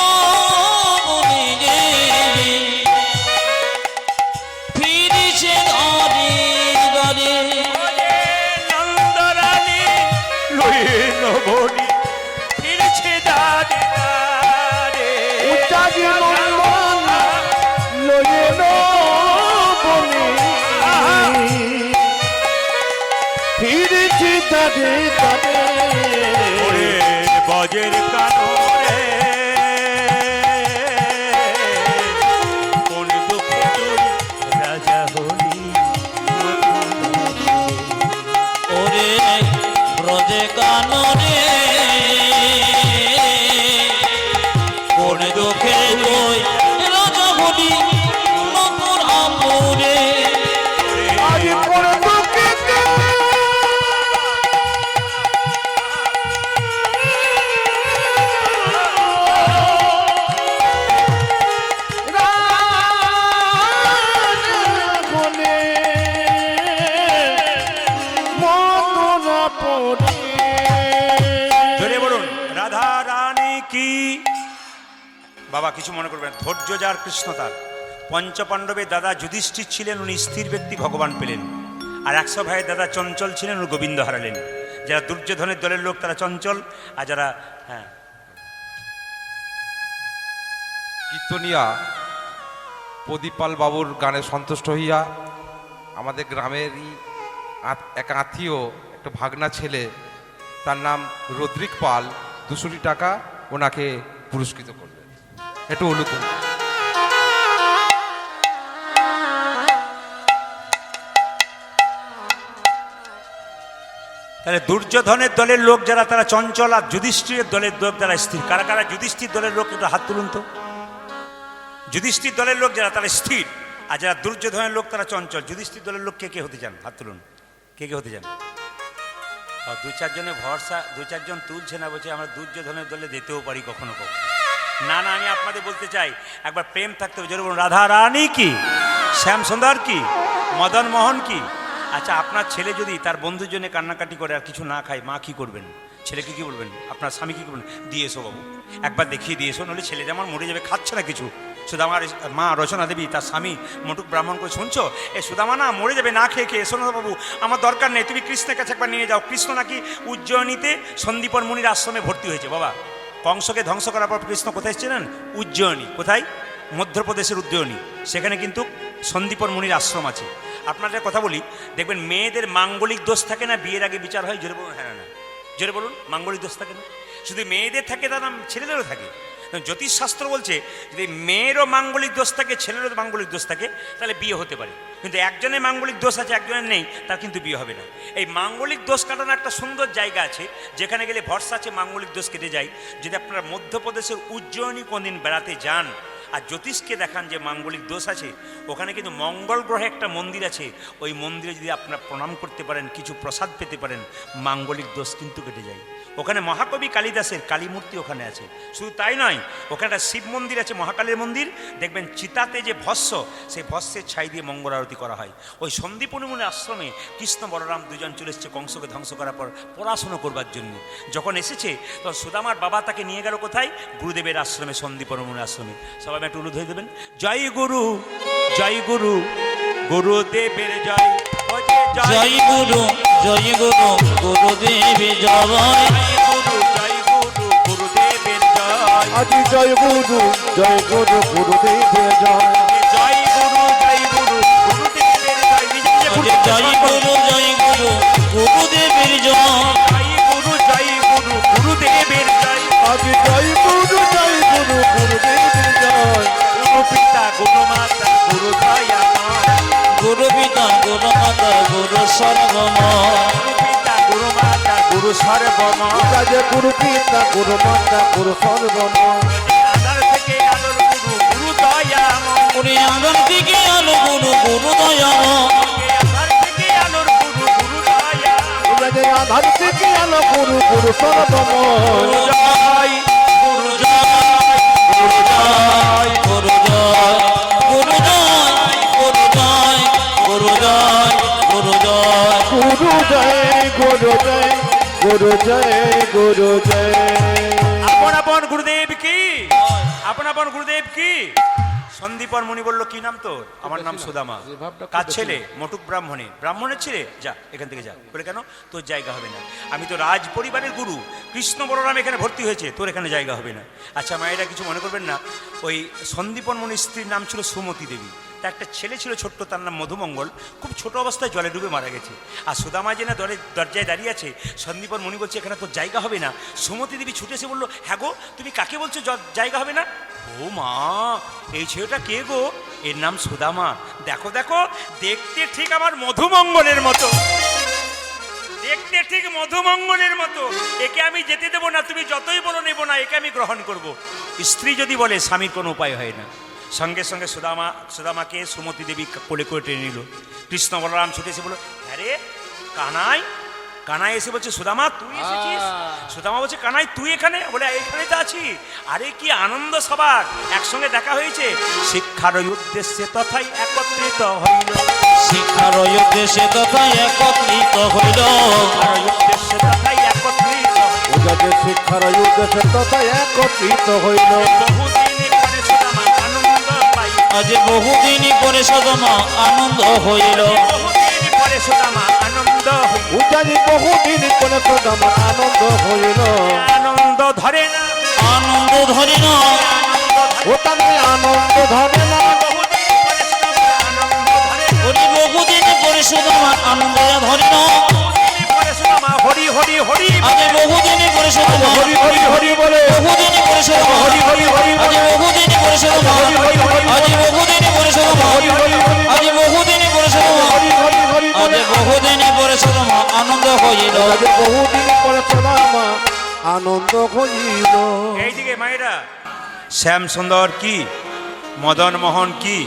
নবনে গে, ফিরিছে দাঁড়ে দাঁড়ে। ওরে নন্দ রানী লয়ে নবনী ফিরছে ধারে ধারে। উচ্চাজি নন্দন লয়ে নবনে ফিরেছি তাদের ওরে বজের কানরে, কোন দুঃখে তুই রাজা হলি মথুরাপুরে। ওরে ব্রজে কানরে, কোন দুঃখে তুই রাজা হলি মথুরাপুরে। আজ পর দুঃখে বাবা কিছু মনে করবেন, ধৈর্য যার কৃষ্ণ তার। পঞ্চপাণ্ডবের দাদা যুধিষ্ঠির ছিলেন, উনি স্থির ব্যক্তি, ভগবান পেলেন। আর 100 ভাইয়ের দাদা চঞ্চল ছিলেন, উনি গোবিন্দ হারালেন। যারা দুর্যোধনের দলের লোক তারা চঞ্চল, আর যারা হ্যাঁ কীর্তনিয়া প্রদীপাল বাবুর গানে সন্তুষ্ট হইয়া আমাদের গ্রামেরই এক আত্মীয় একটা ভাগনা ছেলে, তার নাম রদ্রিক পাল, 200 টাকা ওনাকে পুরস্কৃত করলেন। একটু অনুকূল। তাহলে দুর্যোধনের দলের লোক যারা তারা চঞ্চল, আর যুধিষ্ঠিরের দলের লোক যারা স্থির। কারা কারা যুধিষ্ঠির দলের লোক একটু হাত তুলুন তো। যুধিষ্ঠির দলের লোক যারা তারা স্থির, আর যারা দুর্যোধনের লোক তারা চঞ্চল। যুধিষ্ঠির দলের লোক কে কে হতে চান? হাত তুলুন। কে কে হতে চান? 2-4 জনে ভরসা, 2-4 জন তুলছে না, বলছে আমরা দুর্যোধনের দলে যেতেও পারি কখনো কখনো। না না, আমি আপনাদের বলতে চাই, একবার প্রেম থাকতে হবে। জোরে বলুন, রাধা রানী কি, শ্যাম সুন্দর কি, মদন মোহন কি। আচ্ছা, আপনার ছেলে যদি তার বন্ধুর জন্য কান্নাকাটি করে আর কিছু না খায়, মা কি করবেন? ছেলেকে কি বলবেন? আপনার স্বামী কি করবেন? দিয়ে এসো বাবু, একবার দেখিয়ে দিয়ে এসো, নইলে ছেলেটা আমার মরে যাবে, খাচ্ছে না কিছু। সুদামার মা রচনা দেবী তার স্বামী মটুক ব্রাহ্মণ করে, শুনছো এ সুদামা না মরে যাবে না খেয়ে খেয়ে, এসো না বাবু, আমার দরকার নেই, তুমি কৃষ্ণের কাছে একবার নিয়ে যাও। কৃষ্ণ নাকি উজ্জয়িনীতে সন্দীপন মুনির আশ্রমে ভর্তি হয়েছে। বাবা, কংসকে ধ্বংস করার পর কৃষ্ণ কোথায় এসেছিলেন? উজ্জয়িনী। কোথায়? মধ্যপ্রদেশের উজ্জয়িনী। সেখানে কিন্তু সন্দীপন মুনির আশ্রম আছে। আপনাদের কথা বলি, দেখবেন মেয়েদের মাঙ্গলিক দোষ থাকে না, বিয়ের আগে বিচার হয়। জোরে বলুন, হ্যাঁ না? জোরে বলুন, মাঙ্গলিক দোষ থাকে না? শুধু মেয়েদের থাকে তা না, ছেলেদেরও থাকে। জ্যোতিষশাস্ত্র বলছে যদি মেয়েরও মাঙ্গলিক দোষ থাকে, ছেলেরও মাঙ্গলিক দোষ থাকে, তাহলে বিয়ে হতে পারে। কিন্তু একজনের মাঙ্গলিক দোষ আছে, একজনের নেই, তার কিন্তু বিয়ে হবে না। এই মাঙ্গলিক দোষ কাটানোর একটা সুন্দর জায়গা আছে, যেখানে গেলে ভরসা আছে মাঙ্গলিক দোষ কেটে যায়। যদি আপনারা মধ্যপ্রদেশের উজ্জয়িনী কোনদিন বেড়াতে যান আর জ্যোতিষকে দেখান যে মাঙ্গলিক দোষ আছে, ওখানে কিন্তু মঙ্গল গ্রহে একটা মন্দির আছে, ওই মন্দিরে যদি আপনারা প্রণাম করতে পারেন, কিছু প্রসাদ পেতে পারেন, মাঙ্গলিক দোষ কিন্তু কেটে যায়। ওখানে মহাকবি কালিদাসের কালী মূর্তি ওখানে আছে। শুধু তাই নয়, ওখানে একটা শিব মন্দির আছে, মহাকালীর মন্দির। দেখবেন চিতাতে যে ভস্য, সেই ভস্যের ছাই দিয়ে মঙ্গল আরতি করা হয়। ওই সন্দীপন মুনির আশ্রমে কৃষ্ণ বলরাম দুজন চলে এসেছে কংসকে ধ্বংস করার পর পড়াশুনো করবার জন্য। যখন এসেছে তখন সুদামার বাবা তাকে নিয়ে গেল কোথায়? গুরুদেবের আশ্রমে, সন্দীপন মুনির আশ্রমে। সবাই একটু উলু ধরে দেবেন, জয় গুরু, জয় গুরু, গুরুদেবের জয়। জয় গুরু, জয় গুরু, গুরুদেব জয়। আজি জয় গুরু, জয় গুরু, গুরুদেবের জয়। জয় গুরু, জয় গুরু, গুরুদেবের জয়। জয় গুরু, জয় গুরু, গুরুদেবের জয়। জয় গুরু, জয় গুরু, গুরুদেবের জয়। আজি জয় গুরু, জয় গুরু, গুরুদেবের জয়। গুরু পিতা, গুরু মাতা, গুরু দয়া। গুরু পিতা, গুরু মাতা, গুরু সর্বময়। গুরু পিতা, গুরু মাতা, গুরু সর্বময়। রাজে গুরু পিতা, গুরু মাতা, গুরু সর্বময়। আধার থেকে আলোর গুরু, গুরু দয়াময়। উনি আনন্দ থেকে আলো গুরু, গুরু দয়াময়। আধার থেকে আলোর গুরু, গুরু দয়াময়। রাজে আধার থেকে আলো গুরু, গুরু সর্বময়। গুরু জয়, গুরু জয়, গুরু জয়, গুরু জয়, গুরু জয়, গুরু জয়, গুরু জয়, গুরু জয়। গুরু জয়, গুরু জয়, গুরু জয়, গুরু জয়। আপন আপন গুরুদেব কি, আপন আপন গুরুদেব কি। সন্দীপন মুনি বলল, কি নাম তোর? আমার নাম সুদামা। কার ছেলে? মটুক ব্রাহ্মণের। ব্রাহ্মণের ছেলে? যা এখান থেকে যা। বলে কেন? তোর জায়গা হবে না, আমি তো রাজ পরিবারের গুরু, কৃষ্ণ বলরাম এখানে ভর্তি হয়েছে, তোর এখানে জায়গা হবে না। আচ্ছা মায়েরা কিছু মনে করবেন না, ওই সন্দীপন মুনির স্ত্রীর নাম ছিল সুমতি দেবী। তার একটা ছেলে ছিল ছোট্ট, তার নাম মধুমঙ্গল। খুব ছোট অবস্থায় জলে ডুবে মারা গেছে। আর সুদামা যে না দরজায় দাঁড়িয়ে আছে, সন্দীপন মুনি বলছে এখানে তোর জায়গা হবে না। সুমতি দেবী ছুটে এসে বললো, হ্যাঁ গো, তুমি কাকে বলছো জায়গা হবে না? ও মা, এই ছেলেটা কে গো? এর নাম সুদামা। দেখো দেখো, দেখতে ঠিক আমার মধুমঙ্গলের মতো, দেখতে ঠিক মধুমঙ্গলের মতো। একে আমি যেতে দেবো না, তুমি যতই বলো নেবো না, একে আমি গ্রহণ করব। স্ত্রী যদি বলে, স্বামীর কোনো উপায় হয় না। সঙ্গে সঙ্গে সুদামাকে সুমতি দেবী কোলে করে টেনে নিল। কৃষ্ণ বলরাম ছুটে এসে বলল, হ্যাঁ রে কানাই। কানাই এসে বলছে, সুদামা তুই এসেছিস? সুদামা বলছে, কানাই তুই এখানে? বলে এখানে তো আছি। আরে কি আনন্দ সবার, একসঙ্গে দেখা হয়েছে। শিক্ষার উদ্দেশ্যে তথাই একত্রিত হইল, শিক্ষার উদ্দেশ্যে তথা একত্রিত হইল। শিক্ষার উদ্দেশ্যে তথাই একত্রিত হইল। শিক্ষার উদ্দেশ্যে তথা একত্রিত হইল। বহুদিন আজ বহুদিন পরে সদমা আনন্দ হইল বহুদিন পরে সুদামা আনন্দ হইল। উজানি বহুদিন করে প্রথম আনন্দ হইল আনন্দ ধরে না, আনন্দ ধরি না ওটা নয় আনন্দ ধরে না বহুদিন পরে সুদামা আনন্দ ধরে না। ওরে বহুদিন পরে সদমা আনন্দ ধরি না বহুদিন পরে সুদামা হরি হরি হরি আজ বহুদিন পরে সদমা হরি হরি হরি বলে বহুদিন পরে সদমা হরি হরি হরি আজ বহুদিন পরে সদমা হরি হরি হরি আজ বহুদিন পরে সদমা হরি হরি হরি আজ বহুদিন পরে সদমা হরি হরি হরি আজ বলে বহুদিন পরে সদমা আনন্দ হইল আজ বহুদিন করে প্রথম আনন্দ হইল এইদিকে মায়েরা শ্যাম সুন্দর কি, মদন মোহন কি,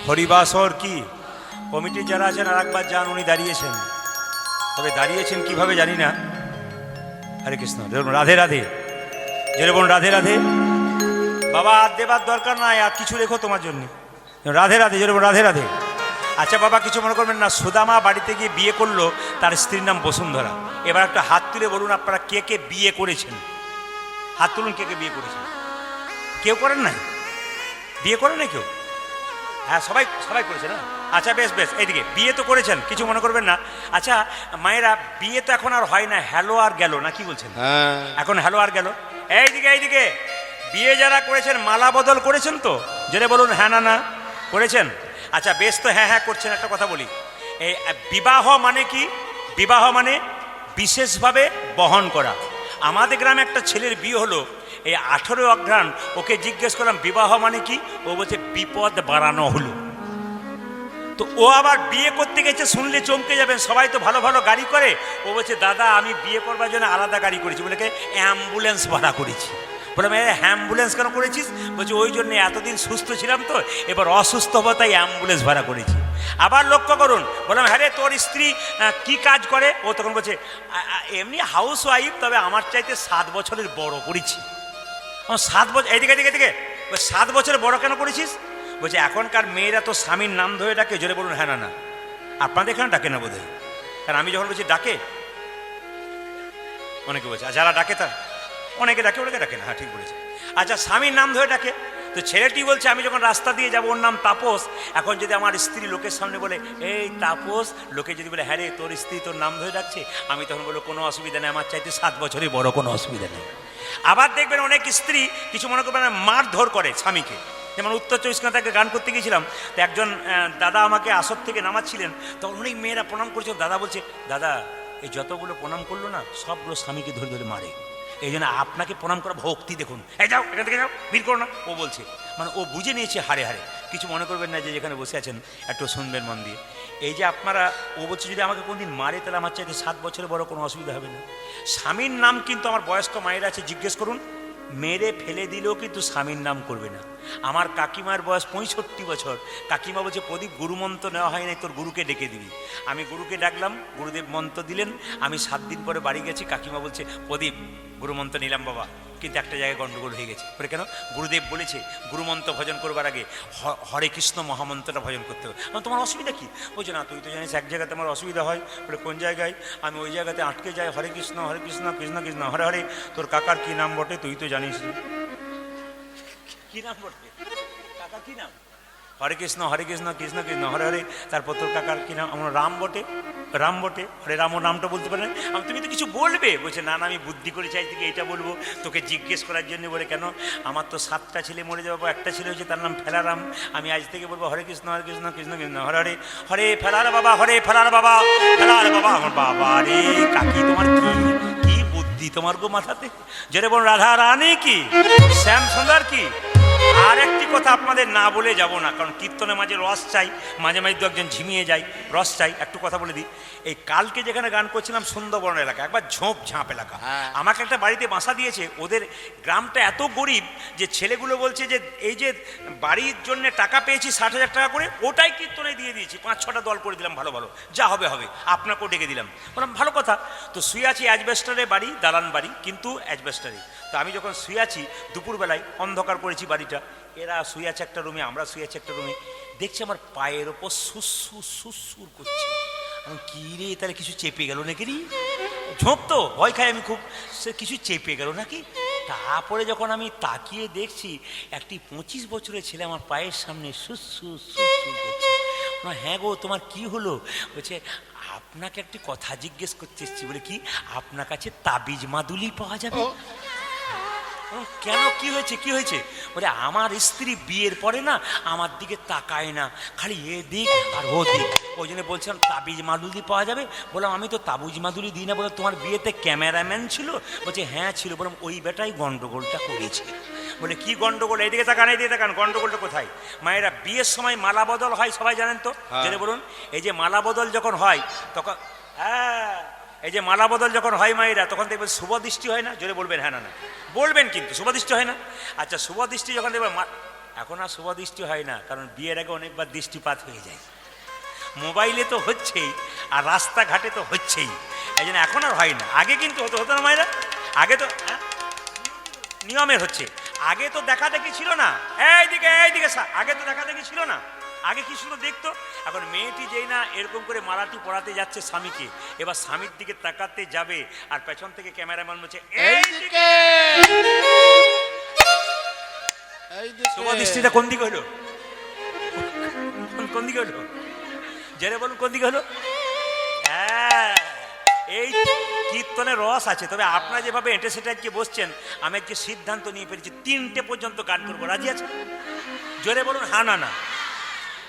হরিবাসর কি, কমিটি যারা আছেন আর একবার যান, উনি দাঁড়িয়েছেন। তবে দাঁড়িয়েছেন কিভাবে জানি না। হরে কৃষ্ণ, রাধে রাধে, যেরকম রাধে রাধে। বাবা আর দেবার দরকার নাই, আর কিছু রেখো তোমার জন্য। রাধে রাধে, যেরকম রাধে রাধে। আচ্ছা বাবা, কিছু মনে করবেন না। সুদামা বাড়িতে গিয়ে বিয়ে করলো, তার স্ত্রীর নাম বসুন্ধরা। এবার একটা হাত তুলে বলুন আপনারা কে কে বিয়ে করেছেন। হাত তুলুন, কে কে বিয়ে করেছেন। কেউ করেন নাই? বিয়ে করেন নাই কেউ? হ্যাঁ, সবাই সবাই করেছে না। আচ্ছা বেশ বেশ, এইদিকে বিয়ে তো করেছেন, কিছু মনে করবেন না। আচ্ছা মায়েরা, বিয়ে তো এখন আর হয় না, হ্যালো আর গেল না, কি বলছেন? হ্যাঁ এখন হ্যালো আর গেল। এইদিকে এইদিকে, বিয়ে যারা করেছেন মালা বদল করেছেন তো? যেটা বলুন হ্যাঁ না না করেছেন। আচ্ছা বেশ, তো হ্যাঁ হ্যাঁ করছেন। একটা কথা বলি, এই বিবাহ মানে কি? বিবাহ মানে বিশেষভাবে বহন করা। আমাদের গ্রামে একটা ছেলের বিয়ে হলো, এই 18 অঘ্রাণ। ওকে জিজ্ঞেস করলাম বিবাহ মানে কি, ও বলছে বিপদ বাড়ানো হলো। তো ও আবার বিয়ে করতে গেছে, শুনলে চমকে যাবেন, সবাই তো ভালো ভালো গাড়ি করে। ও বলছে দাদা আমি বিয়ে করবার জন্য আলাদা গাড়ি করেছি। বলে কে? অ্যাম্বুলেন্স ভাড়া করেছি। বললাম অ্যাম্বুলেন্স কেন করেছিস? বলছে ওই জন্য এতদিন সুস্থ ছিলাম তো, এবার অসুস্থ হবো তাই অ্যাম্বুলেন্স ভাড়া করেছি। আবার লক্ষ্য করুন, বললাম হ্যাঁ রে তোর স্ত্রী কি কাজ করে? ও তখন বলছে এমনি হাউস ওয়াইফ, তবে আমার চাইতে 7 বছরের বড় করেছি। 7 বছর? এইদিকে এদিকে এদিকে, 7 বছরের বড় কেন করেছিস? বলছে এখনকার মেয়েরা তো স্বামীর নাম ধরে ডাকে। জোরে বলুন হ্যাঁ না না। আপনাদের এখানে ডাকে না বোধহয়, কারণ আমি যখন বলছি ডাকে, অনেকে বলছে যারা ডাকে তা অনেকে ডাকে, ওনাকে ডাকে না। হ্যাঁ ঠিক বলেছে। আচ্ছা স্বামীর নাম ধরে ডাকে। তো ছেলেটি বলছে আমি যখন রাস্তা দিয়ে যাবো, ওর নাম তাপস। এখন যদি আমার স্ত্রী লোকের সামনে বলে এই তাপস, লোকে যদি বলে হ্যাঁ রে তোর স্ত্রী তোর নাম ধরে ডাকছে, আমি তখন বলবো কোনো অসুবিধা নেই, আমার চাইতে 7 বছরই বড়, কোনো অসুবিধা নেই। আবার দেখবেন অনেক স্ত্রী কিছু মনে করবেন মারধর করে স্বামীকে। যেমন উত্তর 24 ঘন্টাকে গান করতে গিয়েছিলাম, তো একজন দাদা আমাকে আসর থেকে নামাচ্ছিলেন, তখন অনেক মেয়েরা প্রণাম করেছিল। দাদা বলছে দাদা এই যতগুলো প্রণাম করলো না, সবগুলো স্বামীকে ধরে ধরে মারে। এই জন্য আপনাকে প্রণাম করা ভক্তি দেখুন। এই যাও এখান থেকে যাও, ভিড় করো না। ও বলছে, মানে ও বুঝে নিয়েছে হারে হারে। কিছু মনে করবেন না, যে যেখানে বসে আছেন একটু শুনবেন মন দিয়ে। এই যে আপনারা, ও বলছে যদি আমাকে কোনদিন মারে তাহলে আমার চাইতে 7 বছরের বড়, কোনো অসুবিধা হবে না। স্বামীর নাম কিন্তু আমার বয়স্ক মায়েরা আছে, জিজ্ঞেস করুন, মেরে ফেলে দিলেও কিন্তু স্বামীর নাম করবে না। আমার কাকিমার বয়স 65 বছর। কাকিমা বলছে প্রদীপ গুরুমন্ত্র নেওয়া হয় নাই, তোর গুরুকে ডেকে দিবি। আমি গুরুকে ডাকলাম, গুরুদেব মন্ত্র দিলেন। আমি 7 দিন পরে বাড়ি গেছি, কাকিমা বলছে প্রদীপ গুরুমন্ত্র নিলাম বাবা, কিন্তু একটা জায়গায় গন্ডগোল হয়ে গেছে। বলে কেন? গুরুদেব বলেছে গুরুমন্ত্র ভজন করবার আগে হরে কৃষ্ণ মহামন্ত্রটা ভজন করতে হবে। তোমার অসুবিধা কি? বলছে না তুই তো জানিস এক জায়গাতে আমার অসুবিধা হয়। বলে কোন জায়গায়? আমি ওই জায়গাতে আটকে যাই, হরে কৃষ্ণ কৃষ্ণ কৃষ্ণ হরে হরে। তোর কাকার কি নাম বটে? তুই তো জানিস। কি নাম বটে? কাকার কি নাম? হরে কৃষ্ণ কৃষ্ণ কৃষ্ণ হরে হরে। তারপর তোর কাকার কি নাম? আমার রাম বটে। রাম বটে, হরে রাম, ও নামটা বলতে পারে। আমি তুমি তো কিছু বলবে। বলছে না না আমি বুদ্ধি করে চাই থেকে এটা বলবো, তোকে জিজ্ঞেস করার জন্য। বলে কেন? আমার তো 7টা ছেলে মরে যাবো, একটা ছেলে হয়েছে তার নাম ফেলারাম। আমি আজ থেকে বলবো হরে কৃষ্ণ কৃষ্ণ কৃষ্ণ কৃষ্ণ হরে হরে। হরে ফেলার বাবা, হরে ফেলার বাবা, ফেলার বাবা। আমার বাবা রে কাকি, তোমার কি কি বুদ্ধি তোমার গো মাথাতে। যেটা বল রাধা রানী কি, শ্যাম সুন্দর কি। আর একটি কথা আপনাদের না বলে যাব না, কারণ কীর্তনের মাঝে রস চাই, মাঝে মাঝে 2-একজন ঝিমিয়ে যায়, রস চাই। একটু কথা বলে দিই, এই কালকে যেখানে গান করছিলাম সুন্দরবন এলাকা, একবার ঝোপ ঝাঁপ এলাকা। আমাকে একটা বাড়িতে বাসা দিয়েছে। ওদের গ্রামটা এত গরিব যে ছেলেগুলো বলছে যে এই যে বাড়ির জন্য টাকা পেয়েছি 60,000 টাকা করে, ওটাই কীর্তনে দিয়ে দিয়েছি। 5-6টা দল করে দিলাম, ভালো ভালো, যা হবে হবে, আপনাকেও ডেকে দিলাম। বললাম ভালো কথা। তো শুয়ে আছি, অ্যাজবেস্টারে বাড়ি, দালান বাড়ি কিন্তু অ্যাজবেস্টারে। তো আমি যখন শুয়ে আছি দুপুরবেলায়, অন্ধকার করেছি বাড়িটা, এরা শুয়ে আছে একটা রুমে, আমরা শুয়ে আছি একটা রুমে, দেখছি আমার পায়ের ওপর সুসুর সুসুর করছে। আমি কি রে, তাহলে কিছু চেপে গেল নাকি রে? ঝোঁক তো ভয় খাই আমি খুব, সে কিছু চেপে গেল নাকি। তারপরে যখন আমি তাকিয়ে দেখছি একটি 25 বছরের ছেলে আমার পায়ের সামনে সুসু সুসু করছে। হ্যাঁ গো, তোমার কি হলো? বলছে আপনাকে একটি কথা জিজ্ঞেস করতে এসেছি। বলে কি? আপনার কাছে তাবিজ মাদুলি পাওয়া যাবে? কেন, কি হয়েছে, কি হয়েছে? বলে আমার স্ত্রী বিয়ের পরে না আমার দিকে তাকায় না, খালি এদিক আর ওদিক, ওই জন্য বলছিলাম তাবিজ মাদুলি পাওয়া যাবে। বললাম আমি তো তাবিজ মাদুলি দিই না। বলে তোমার বিয়েতে ক্যামেরাম্যান ছিল? বলছে হ্যাঁ ছিল। বললাম ওই বেটাই গন্ডগোলটা করেছে। বলে কি গন্ডগোল? এইদিকে তাকান, এইদিকে তাকান, গন্ডগোলটা কোথায়? মায়েরা বিয়ের সময় মালা বদল হয়, সবাই জানেন তো? জেনে বলুন। এই যে মালা বদল যখন হয় তখন, হ্যাঁ, এই যে মালা বদল যখন হয় মায়েরা, তখন দেখবেন শুভ দৃষ্টি হয় না? জোরে বলবেন হ্যাঁ না না বলবেন, কিন্তু শুভ দৃষ্টি হয় না? আচ্ছা, শুভ দৃষ্টি যখন দেখবেন, এখন আর শুভ দৃষ্টি হয় না, কারণ বিয়ের আগে অনেকবার দৃষ্টিপাত হয়ে যায়। মোবাইলে তো হচ্ছেই, আর রাস্তাঘাটে তো হচ্ছেই, এই জন্য এখন আর হয় না। আগে কিন্তু হতো, হতো না মায়েরা? আগে তো নিয়মের হচ্ছে। আগে তো দেখা দেখি ছিল না, এইদিকে এইদিকে, আগে তো দেখা দেখি ছিল না। আগে কি সুন্দর দেখতো। এখন মেয়েটি যেই না এরকম করে মালাটি পরাতে যাচ্ছে স্বামীকে, এবার স্বামীর দিকে তাকাতে যাবে আর পেছন থেকে ক্যামেরাম্যান বলছে এইদিকে। শুভ দৃষ্টিটা কোন দিকে হলো? কোন দিকে হলো? জেনে বলুন কোন দিকে হলো? হ্যাঁ, এই কীর্তনের রস আছে। তবে আপনারা যেভাবে এঁটে সেটা আজকে বসছেন, আমি আজকে সিদ্ধান্ত নিয়ে ফেলেছি 3টে পর্যন্ত গান করবো। রাজি আছে? জোরে বলুন হ্যাঁ না না।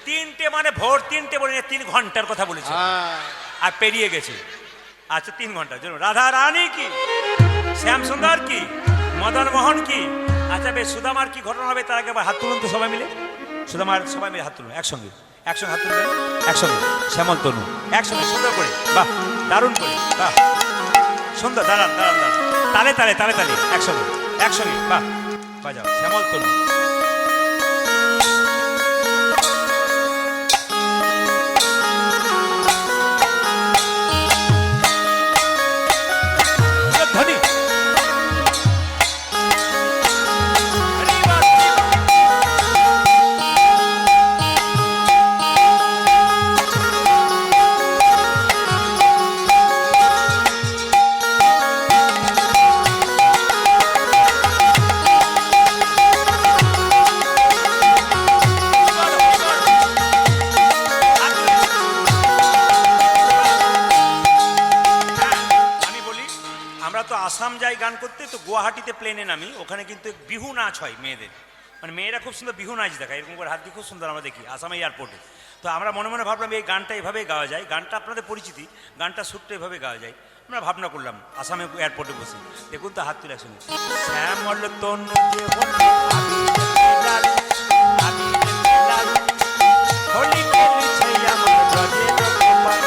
3টে মানে ভোর 3টে বলে 3 ঘন্টার কথা বলেছি, আর পেরিয়ে গেছে। আচ্ছা 3 ঘন্টা। রাধা রানী কি, শ্যাম সুন্দর কি, মদন মোহন কি, আচ্ছা বেশ, সুদামার কি ঘটনা হবে তার আগে হাত তুলুন তো সবাই মিলে। সুদামার সবাই মিলে হাত তুলুন একসঙ্গে, একসঙ্গে হাত তুলবেন, একসঙ্গে। শ্যামল তনু একসঙ্গে সুন্দর করে, বাহ দারুণ করে, বাহ সুন্দর। দাঁড়ান দাঁড়ান দাঁড়ান, তালে তালে তালে তালে, একসঙ্গে একসঙ্গে, বাহ বাজাও। শ্যামল তনু আসাম যাই গান করতে, তো গুয়াহাটিতে প্লেনে নামি, ওখানে কিন্তু বিহু নাচ হয় মেয়েদের। মানে মেয়েরা খুব সুন্দর বিহু নাচ দেখায়, এরকম করে হাত দিয়ে খুব সুন্দর আমরা দেখি আসাম এয়ারপোর্টে। তো আমরা মনে মনে ভাবলাম এই গানটা এভাবেই গাওয়া যায়, গানটা আপনাদের পরিচিতি, গানটা সুরটা এভাবে গাওয়া যায়। আমরা ভাবনা করলাম আসামে এয়ারপোর্টে বসে। দেখুন তো হাত তুলে একসঙ্গে, শ্যামল তনু যে হলো হোলি খেলেছে আমার ব্রজের গোপাল।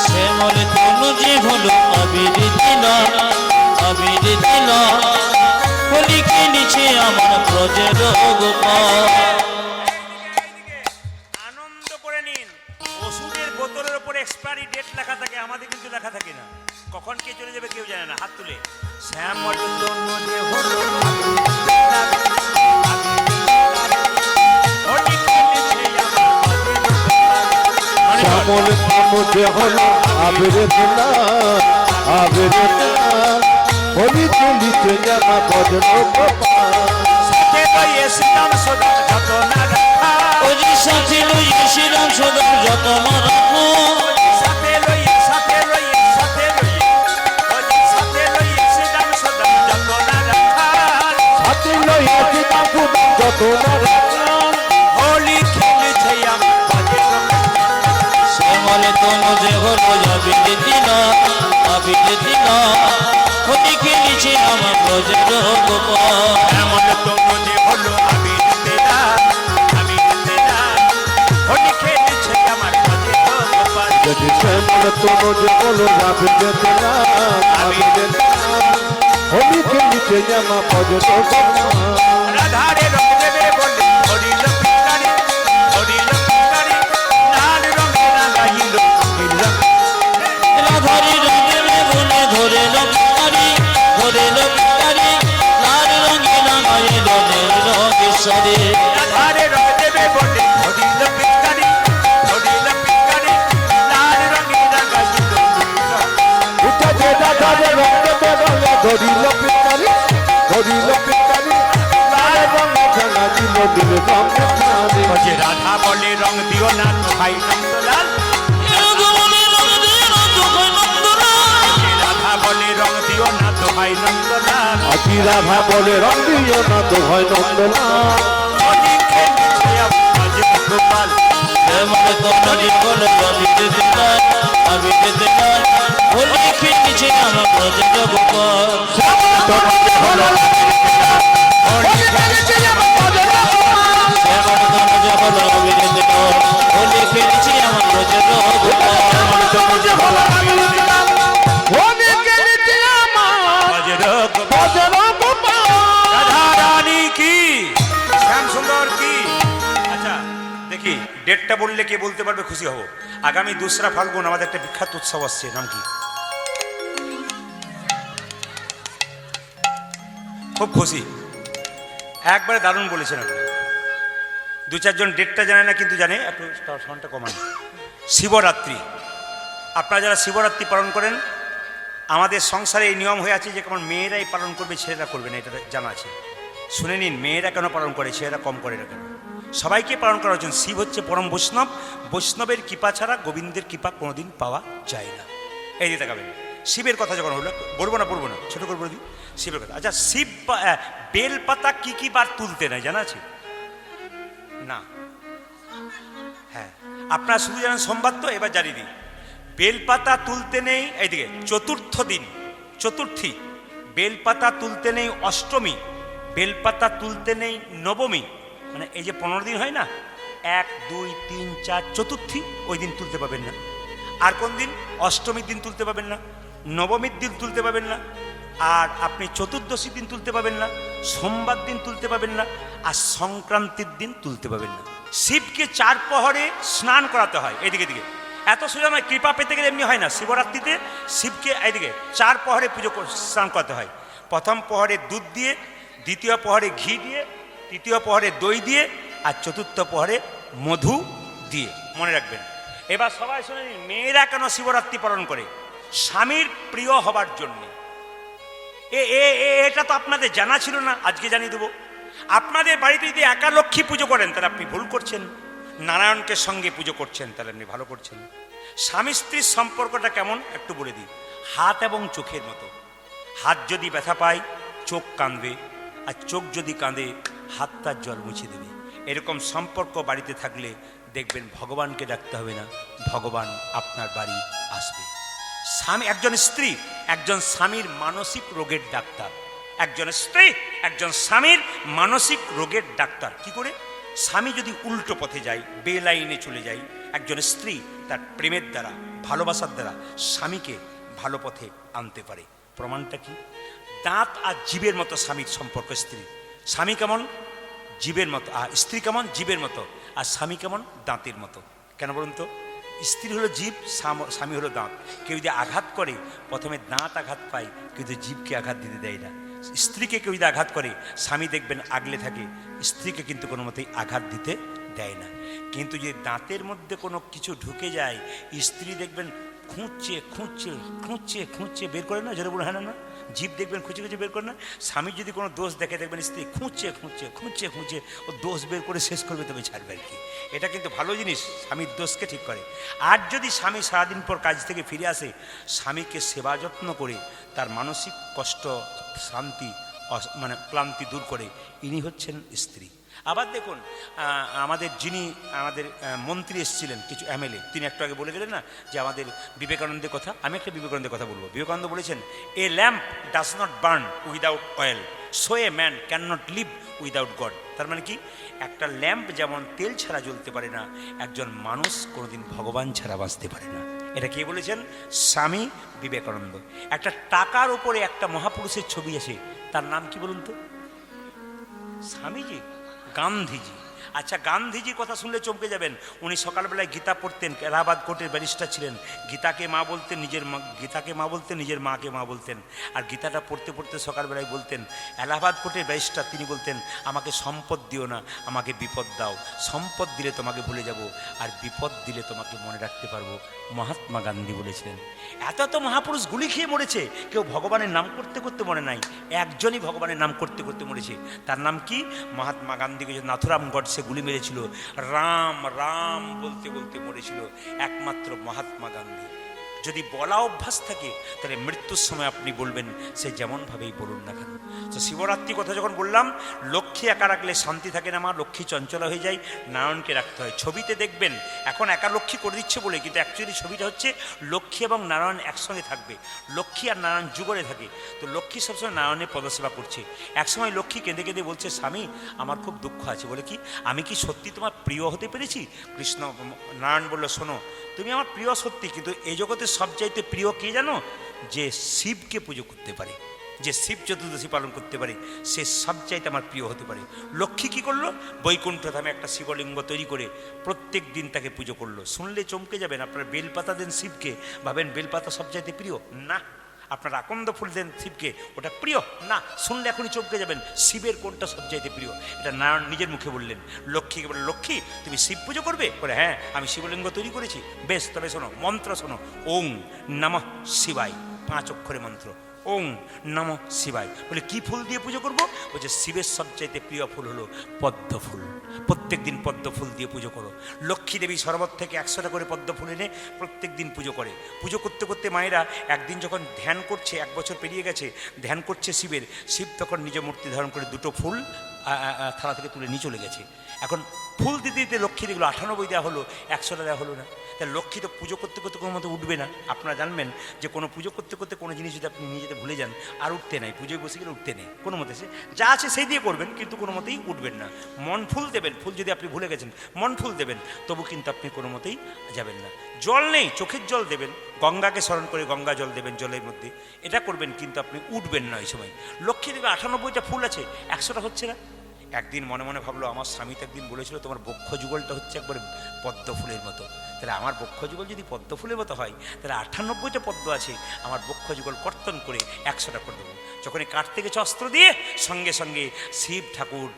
শ্যামল তনু যে হলো আবির দিল, আবির দিল, হোলি খেলেছে আমার ব্রজের গোপাল। আনন্দ করে নিন। ওষুধের বোতলের উপরে এক্সপায়ারি ডেট লেখা থাকে, আমাদের কিন্তু লেখা থাকে না, কখন কে চলে যাবে কেউ জানে না। হাত তুলে শ্যামল তনু যে হলো হোলি খেলেছে আমার শ্যামল তনু যে হলো আবির দিলা, আবির দিলা, হোলি খেলিছে জামা বদন গোপাল। সাথে লইয়ে শ্রীরাম সদা যতন রাখা, ওজি সাথে লইয়ে শ্রীরাম সদা যতন রাখো, সাথে লইয়ে সাথে লইয়ে সাথে লইয়ে, ওজি সাথে লইয়ে শ্রীরাম সদা যতন রাখা, সাথে লইয়ে শ্রীরাম সদা যতন রাখা, হোলি খেলেছে আমার ব্রজের গোপাল। শ্যামল তনু যে হলো আবির দিল, আবির দিল, হোলি খেলেছে আমার ব্রজের গোপাল। শ্যামল তনু যে হলো আবির দিলা, আবির দিলা, হোলি খেলেছে আমার ব্রজের গোপাল। যদি শ্যামল তনু যে হলো আবির দিলা, আবির দিলা, হোলি খেলিছে জামা বদন গোপাল। রাধারে রং দেবে বলে হরিল পিকারি, হরিল পিকারি, লাল রঙে রাঙাইল নীল। রাধারি রঙে বলে ধরে লঙ্কারি, ধরে লঙ্কারি, লাল রঙে রাঙাইল নীল রঙেশ্বরী। রাধারে রং দেবে বলে হরিল পিকারি, হরিল পিকারি, লাল রঙে রাঙাইল নীল। উঠা যে রাধারে রং দেবে বলে ধরিল পিকারি, ধরিল রঙ প্রাণে ও যে রাধা বলে রং দিও না তো ভাই নন্দলাল, যে রাধা বলে রং দিও না তো ভাই নন্দলাল, আকি রাধা বলে রঙ দিও না তো হয় নন্দলাল অনেক খেলেছে আজ গোপাল, এমন কোন জীবন আবির দিনার আবির দিনার হোলি খেলেছে আমার ব্রজের গোপাল। এমন কোন জীবন আবির দিনার হোলি খেলেছে আমার ব্রজের গোপাল। রাধা রানী কি, শ্যাম সুন্দর কি। আচ্ছা দেখি ডেটটা বললে কে বলতে পারবে, খুশি হব। আগামী 2রা ফাল্গুন আমাদের একটা বিখ্যাত উৎসব আসছে, নাম কি? খুব খুশি, একবারে দারুণ বলেছেন আপনি। 2-4 জন ডেটটা জানে না, কিন্তু জানে, একটু সাউন্ডটা কমান। শিবরাত্রি, আপনারা যারা শিবরাত্রি পালন করেন, আমাদের সংসারে এই নিয়ম হয়ে আছে যে কেমন মেয়েরাই পালন করবে, ছেলেরা করবে না, এটা জানা আছে। শুনে নিন, মেয়েরা কেন পালন করে, ছেলেরা কম করে না কেন? সবাইকে পালন করা উচিত। শিব হচ্ছে পরম বৈষ্ণব, বৈষ্ণবের কৃপা ছাড়া গোবিন্দের কৃপা কোনোদিন পাওয়া যায় না। এই দিতে গাবেন শিবের কথা যখন হলো, বলবো না, ছোট করে বলে দিই শিবের কথা। আচ্ছা, শিব বেলপাতা কি কি বার তুলতে নেয় জানা আছে না? হ্যাঁ, আপনারা শুধু জানেন সোমবার, তো এবার জানিয়ে দিই। বেলপাতা তুলতে নেই এইদিকে চতুর্থ দিন, চতুর্থী। বেলপাতা তুলতে নেই অষ্টমী, বেলপাতা তুলতে নেই নবমী, মানে এই যে 15 দিন হয় না, 1, 2, 3, 4 চতুর্থী, ওই দিন তুলতে পাবেন না। আর কোন দিন? অষ্টমীর দিন তুলতে পাবেন না, নবমীর দিন তুলতে পাবেন না, আর আপনি চতুর্দশীর দিন তুলতে পাবেন না, সোমবার দিন তুলতে পাবেন না, আর সংক্রান্তির দিন তুলতে পাবেন না। শিবকে 4 প্রহরে স্নান করাতে হয়। এইদিকে দিকে এত সোজা নয়, কৃপা পেতে গেলে এমনি হয় না। শিবরাত্রিতে শিবকে এইদিকে 4 প্রহরে স্নান করাতে হয়। প্রথম প্রহরে দুধ দিয়ে, দ্বিতীয় প্রহরে ঘি দিয়ে, তৃতীয় প্রহরে দই দিয়ে, আর চতুর্থ প্রহরে মধু দিয়ে। মনে রাখবেন। এবার সবাই শুনে নিন, মেয়েরা কেন শিবরাত্রি পালন করে? স্বামীর প্রিয় হবার জন্যে। এটা তো আপনাদের জানা ছিল না, আজকে জানিয়ে দেবো। আপনাদের বাড়িতে যদি একা লক্ষ্মী পুজো করেন, তাহলে আপনি ভুল করছেন। নারায়ণকে সঙ্গে পুজো করছেন, তাহলে আপনি ভালো করছেন। স্বামী স্ত্রীর সম্পর্কটা কেমন একটু বলে দিই। হাত এবং চোখের মতো। হাত যদি ব্যথা পায়, চোখ কাঁদবে, আর চোখ যদি কাঁদে, হাত তার জল মুছে দেবে। এরকম সম্পর্ক বাড়িতে থাকলে দেখবেন ভগবানকে ডাকতে হবে না, ভগবান আপনার বাড়ি আসবে। স্বামী, একজন স্ত্রী একজন স্বামীর মানসিক রোগের ডাক্তার। একজন স্ত্রী একজন স্বামীর মানসিক রোগের ডাক্তার। কি করে? স্বামী যদি উল্টো পথে যায়, বেলাইনে চলে যায়, একজন স্ত্রী তার প্রেমের দ্বারা, ভালোবাসার দ্বারা স্বামীকে ভালো পথে আনতে পারে। প্রমাণটা কি? দাঁত আর জীবের মতো স্বামীর সম্পর্ক। স্ত্রী, স্বামী কেমন? জীবের মতো। আর স্ত্রী কেমন? জীবের মতো। আর স্বামী কেমন? দাঁতের মতো। কেন বলুন তো? স্ত্রী হলো জীব, স্বামী হলো দাঁত। কেউ যদি আঘাত করে, প্রথমে দাঁত আঘাত পায়, কিন্তু জীবকে আঘাত দিতে দেয় না। স্ত্রীকে কেউ যদি আঘাত করে, স্বামী দেখবেন আগলে থাকে, স্ত্রীকে কিন্তু কোনো মতেই আঘাত দিতে দেয় না। কিন্তু যদি দাঁতের মধ্যে কোনো কিছু ঢুকে যায়, স্ত্রী দেখবেন খুঁজছে খুঁজছে খুঁজছে খুঁজছে, বের করে না, জোরে বলে হ্যাঁ না, জীব দেখবেন খুঁজে খুঁজে বের করে না। স্বামীর যদি কোনো দোষ দেখে, দেখবেন স্ত্রী খুঁজছে খুঁজছে খুঁজছে খুঁজছে ও দোষ বের করে শেষ করবে, তবে ছাড়বে আর কি। এটা কিন্তু ভালো জিনিস, স্বামীর দোষকে ঠিক করে। আর যদি স্বামী সারাদিন পর কাজ থেকে ফিরে আসে, স্বামীকে সেবা যত্ন করে তার মানসিক কষ্ট, শান্তি, মানে ক্লান্তি দূর করে, ইনি হচ্ছেন স্ত্রী। আবার দেখুন, আমাদের আমাদের মন্ত্রী এসেছিলেন, কিছু এমএলএ, তিনি একটু আগে বলে গেলেন না যে আমাদের বিবেকানন্দের কথা। আমি একটা বিবেকানন্দের কথা বলবো। বিবেকানন্দ বলেছেন, a lamp does not burn without oil, so a man can not live without God. তার মানে কি? একটা ল্যাম্প যেমন তেল ছাড়া জ্বলতে পারে না, একজন মানুষ কোনোদিন ভগবান ছাড়া বাঁচতে পারে না। এটা কে বলেছেন? স্বামী বিবেকানন্দ। একটা টাকার উপরে একটা মহাপুরুষের ছবি আছে, তার নাম কি বলুন তো? স্বামীজি, গান্ধীজি। আচ্ছা, গান্ধীজির কথা শুনলে চমকে যাবেন। উনি সকালবেলায় গীতা পড়তেন, এলাহাবাদ কোর্টের ব্যারিস্টার ছিলেন। গীতাকে মা বলতেন, গীতাকে মা বলতেন, নিজের মাকে মা বলতেন। আর গীতাটা পড়তে পড়তে সকালবেলায় বলতেন, এলাহাবাদ কোর্টের ব্যারিস্টার তিনি বলতেন, আমাকে সম্পদ দিও না, আমাকে বিপদ দাও। সম্পদ দিলে তোমাকে ভুলে যাব, আর বিপদ দিলে তোমাকে মনে রাখতে পারবো। মহাত্মা গান্ধী বলেছিলেন। এত এত মহাপুরুষ গুলি খেয়ে মরেছে, কেউ ভগবানের নাম করতে করতে মরে নাই, একজনই ভগবানের নাম করতে করতে মরেছে। তার নাম কি? মহাত্মা গান্ধীকে যে নাথুরাম গডসে গুলি মেরেছিল, রাম রাম বলতে বলতে মরেছিল একমাত্র মহাত্মা গান্ধী। যদি বলা অভ্যাস থাকে তাহলে মৃত্যুর সময় আপনি বলবেন, সে যেমনভাবেই বলুন না কেন। তো শিবরাত্রি কথা যখন বললাম, লক্ষ্মী একা রাখলে শান্তি থাকে না মা, লক্ষ্মী চঞ্চলা হয়ে যায়, নারায়ণকে রাখতে হয়। ছবিতে দেখবেন এখন একা লক্ষ্মী করে দিচ্ছে বলে, কিন্তু অ্যাকচুয়ালি ছবিটা হচ্ছে লক্ষ্মী এবং নারায়ণ একসঙ্গে থাকবে, লক্ষ্মী আর নারায়ণ যুগলে থাকে। তো লক্ষ্মী সবসময় নারায়ণের পদসেবা করছে। একসময় লক্ষ্মী কেঁদে কেঁদে বলছে, স্বামী আমার খুব দুঃখ আছে। বলে কি, আমি কি সত্যি তোমার প্রিয় হতে পেরেছি? কৃষ্ণ নারায়ণ বলল, শোনো, তুমি আমার প্রিয় সত্যি, কিন্তু এই জগতের সবচাইতে প্রিয় কে জানো? যে শিবকে পুজো করতে পারে, যে শিব চতুর্দশী পালন করতে পারে, সে সবচাইতে আমার প্রিয় হতে পারে। লক্ষ্মী কি করলো? বৈকুণ্ঠ ধামে একটা শিবলিঙ্গ তৈরি করে প্রত্যেক দিন তাকে পুজো করলো। শুনলে চমকে যাবেন। আপনারা বেলপাতা দেন শিবকে, ভাবেন বেলপাতা সবচাইতে প্রিয়? না। আপনারা আকন্দ ফুল দেন শিবকে, ওটা প্রিয় না। শুনলে এখনই চমকে যাবেন, শিবের কোনটা সবচাইতে প্রিয়। এটা নারায়ণ নিজের মুখে বললেন। লক্ষ্মীকে বলে, লক্ষ্মী তুমি শিব পুজো করবে? বলে, হ্যাঁ আমি শিবলিঙ্গ তৈরি করেছি। বেশ, তবে শোনো মন্ত্র শোনো, ওং নমঃ শিবায়, 5 অক্ষরে মন্ত্র, ওং নমঃ শিবায়। বলে কি ফুল দিয়ে পুজো করবো? বলছে শিবের সবচাইতে প্রিয় ফুল হলো পদ্ম ফুল, প্রত্যেক দিন পদ্ম ফুল দিয়ে পুজো করো। লক্ষ্মী দেবী শরবত থেকে 100টা করে পদ্ম ফুল এনে প্রত্যেক দিন পুজো করে। পুজো করতে করতে মায়েরা একদিন যখন ধ্যান করছে, 1 বছর পেরিয়ে গেছে, ধ্যান করছে শিবের, শিব তখন নিজ মূর্তি ধারণ করে 2টো ফুল থালা থেকে তুলে নিয়ে চলে গেছে। এখন ফুল দিতে দিতে লক্ষ্মী দেখলো 98 দেওয়া হলো, 100টা দেওয়া হলো না। তাই লক্ষ্মী তো পুজো করতে করতে কোনো মতো উঠবে না। আপনারা জানবেন যে কোনো পুজো করতে করতে কোনো জিনিস যদি আপনি নিয়ে যেতে ভুলে যান, আর উঠতে নাই, পুজোয় বসে গেলে উঠতে নেই কোনো মতে। সে যা আছে সেই দিয়ে করবেন, কিন্তু কোনো মতেই উঠবেন না। মন ফুল দেবেন, ফুল যদি আপনি ভুলে গেছেন মন ফুল দেবেন, তবু কিন্তু আপনি কোনো মতেই যাবেন না। জল নেই, চোখের জল দেবেন, গঙ্গাকে স্মরণ করে গঙ্গা জল দেবেন জলের মধ্যে, এটা করবেন, কিন্তু আপনি উঠবেন না ওই সময়। লক্ষ্মী দেবে 98টা ফুল আছে, 100টা হচ্ছে না। একদিন মনে মনে ভাবলো, আমার স্বামী তো একদিন বলেছিল তোমার বক্ষ যুগলটা হচ্ছে একবার পদ্ম ফুলের মতো। তাহলে আমার বক্ষ যুগল যদি পদ্ম ফুলের মতো হয়, তাহলে 98টা পদ্ম আছে, আমার বক্ষ যুগল কর্তন করে 100টা করে দেবো। যখন কাটতে গেছে অস্ত্র দিয়ে, সঙ্গে সঙ্গে শিব ঠাকুর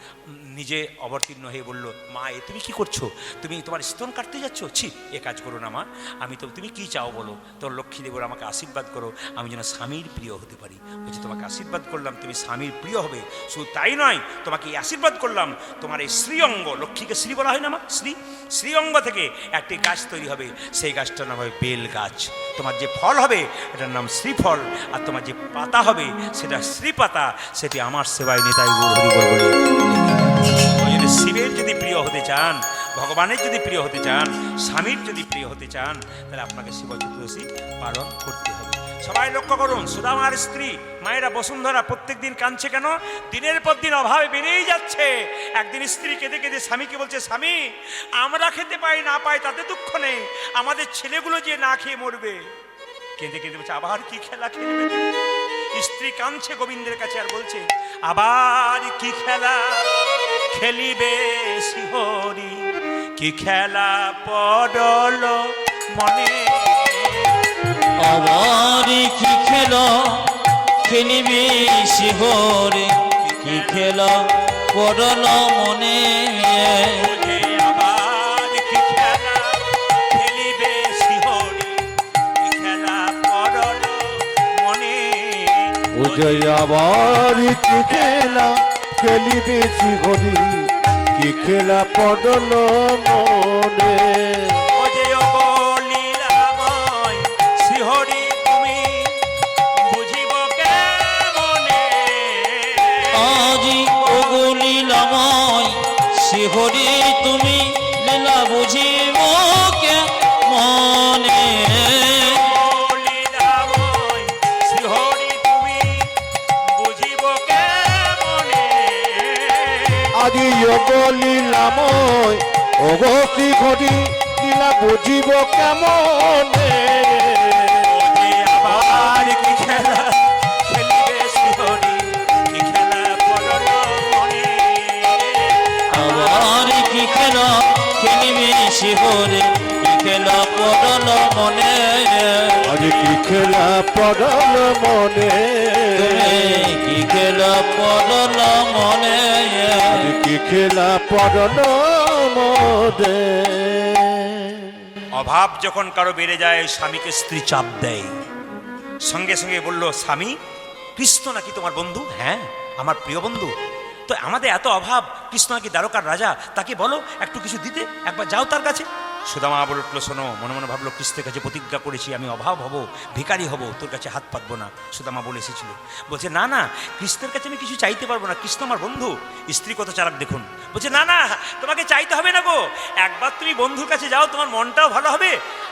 নিজে অবতীর্ণ হয়ে বলল, মা এ তুমি কি করছো? তুমি তোমার স্তন কাটতে যাচ্ছ? ছি, এ কাজ করো না মা, আমি তো, তুমি কি চাও বলো? তোর লক্ষ্মী দেবর আমাকে আশীর্বাদ করো, আমি যেন স্বামীর প্রিয় হতে পারি। বলছি, তোমাকে আশীর্বাদ করলাম তুমি স্বামীর প্রিয় হবে, শুধু তাই নয়, তোমাকে এই আশীর্বাদ করলাম তোমার এই শ্রীঅঙ্গ, লক্ষ্মীকে শ্রী বলা হয় না মা, শ্রীঅঙ্গ থেকে একটি গাছ তৈরি হবে, সেই গাছটার নাম হবে বেল গাছ। তোমার যে ফল হবে এটার নাম শ্রীফল, আর তোমার যে পাতা হবে সেটা শ্রীপাতা, সেটি আমার সেবায় নিতাই গৌর হরি বল বলে। ওই জন্য শিবের যদি প্রিয় হতে চান, ভগবানের যদি প্রিয় হতে চান, স্বামীর যদি প্রিয় হতে চান, তাহলে আপনাকে শিব চতুর্দশী পালন করতে হবে। সবাই লক্ষ্য করুন, সুদামার স্ত্রী মায়েরা বসুন্ধরা প্রত্যেক দিন কাঁদছে কেন? দিনের পর দিন অভাবে বেড়েই যাচ্ছে। একদিন স্ত্রী কেঁদে কেঁদে স্বামীকে বলছে, স্বামী আমরা খেতে পাই না পাই তাতে দুঃখ নেই, আমাদের ছেলেগুলো যে না খেয়ে মরবে। কেঁদে কেঁদে বলছে, আবার কি খেলা খেলবে? স্ত্রী কাঁদছে গোবিন্দের কাছে আর বলছে, আবার কি খেলা খেলিবে শিহরি, কি খেলা পড়ল মনে, আবার কি খেলা খেলিবি শিহরে, কি খেলা পড়ল মনে, আবার কি খেলা খেলিবে শিহরি, কি খেলা পড়ল মনে। ও জয় আবার কি খেলা খেলিবে শিহরি, কি খেলা পড়ল মনে। শিহরি তুমি লীলা বুঝিব কে মনে, আজি লীলাময় ওগো শিহরি, লীলা বুঝিব কেমনে। আবার কি খেলা খেলিবে শিহরি, কি খেলা পড়ল মনে, আবার কি খেলা খেলিবে শিহরে কি খেলা পড়ল মনে আজ কি খেলা পড়ল মনে কি খেলা পড়ল মনে আজ কি খেলা পড়ল মনে অভাব যখন কারো বেড়ে যায় স্বামীকে স্ত্রী চাপ দেয়, সঙ্গে সঙ্গে বলল, স্বামী কৃষ্ণ নাকি তোমার বন্ধু? হ্যাঁ, আমার প্রিয় বন্ধু। তো আমাদের এত অভাব, কৃষ্ণ নাকি দ্বারকার রাজা, তাকে বলো একটু কিছু দিতে, একবার যাও তার কাছে। সুদামা বলে উঠলো, শোনো, মনে মনে ভাবলো, কৃষ্ণের কাছে প্রতিজ্ঞা করেছি আমি অভাব হব, ভিখারি হব, তোর কাছে হাত পাতবো না। সুদামা বলে এসেছিল, বলছে না না, কৃষ্ণের কাছে আমি কিছু চাইতে পারবো না, কৃষ্ণ আমার বন্ধু। স্ত্রী কত চালাক দেখুন, বলছে না না, তোমাকে চাইতে হবে না গো, একবার তুমি বন্ধুর কাছে যাও, তোমার মনটাও ভালো হবে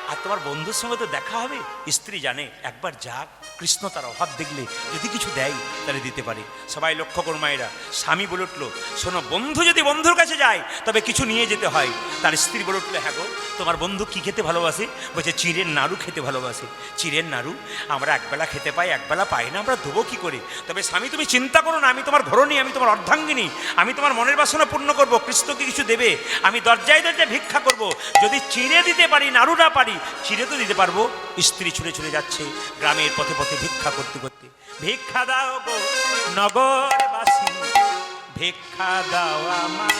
আর তোমার বন্ধুর সঙ্গে তো দেখা হবে। স্ত্রী জানে একবার যাক, কৃষ্ণ তার অভাব দেখলে যদি কিছু দেয় তাহলে দিতে পারে। সবাই লক্ষ্য করুন মায়েরা, স্বামী বলে উঠলো, শোনো, বন্ধু যদি বন্ধুর কাছে যায় তবে কিছু নিয়ে যেতে হয়। তার স্ত্রী বলে উঠলো, হ্যাঁ গো, তোমার বন্ধু কি খেতে ভালোবাসে? বলছে চিড়ের নাড়ু খেতে ভালোবাসে। চিড়ের নাড়ু আমরা একবেলা খেতে পাই, একবেলা পাই না, আমরা দেবো কি করে? তবে স্বামী তুমি চিন্তা করো না, আমি তোমার ঘরণী, আমি তোমার অর্ধাঙ্গিনী, আমি তোমার মনের বাসনা পূর্ণ করবো, কৃষ্ণকে কিছু দেবে, আমি দরজায় দরজায় ভিক্ষা করব, যদি চিড়ে দিতে পারি, নাড়ু না পারি, চিড়ে তো দিতে পারবো। স্ত্রী ছুটে ছুটে যাচ্ছে গ্রামের পথে পথে ভিক্ষা করতে করতে, ভিক্ষা দাও গো নগরবাসী, ভিক্ষা দাও আমার,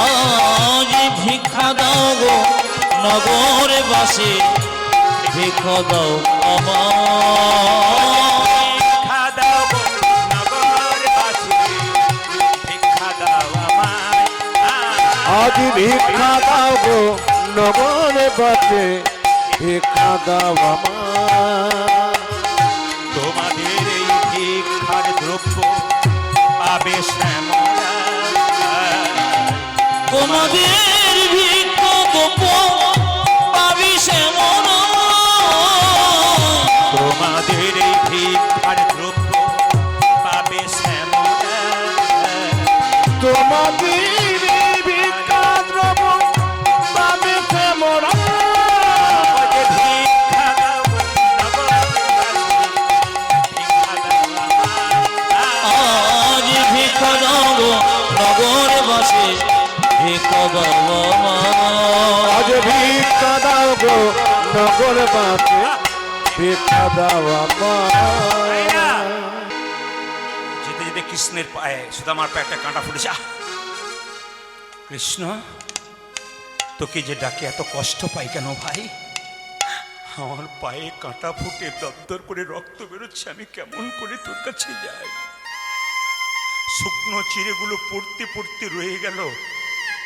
আজ ভিক্ষা দাও গো নগরে বাসে, ভিক্ষা দাও আমার, ভিক্ষা দাও গো নগরবাসী, ভিক্ষা দাও আমার। আজ ভিক্ষা দাও গো নগরে বাসে, ভিক্ষা দাও আমার। তোমাদের এই ভিক্ষার দ্রব্য পাবে শ্যামলা, তোমাদের ভিক্ষা দ্রব্য পাবি শ্যামল, তোমাদের এই ভিক্ষার দ্রব্য পাবে শ্যামলা, তোমাদের ভিক্ষা দ্রব্য পাবে শ্যামলা। ভিক্ষা দাও গো নগরবাসী, ভিক্ষা দাও আমার। আজ ভিক্ষা দাও গো নগরে বাসে, ভিক্ষা দাও আমার। আজ ভিক্ষা দাও গো নগর বাসে, ভিক্ষা দাও আমার। যেতে যেতে কৃষ্ণের পায়ে, সুদামার পায়ে একটা কাঁটা ফুটেছে। আহ! কৃষ্ণ, তোকে যে ডাকে এত কষ্ট পাই কেন ভাই? আমার পায়ে কাঁটা ফুটে দরদর করে রক্ত বেরোচ্ছে, আমি কেমন করে তোর কাছে যাই? শুকনো চিড়েগুলো পড়তে পড়তে রয়ে গেল,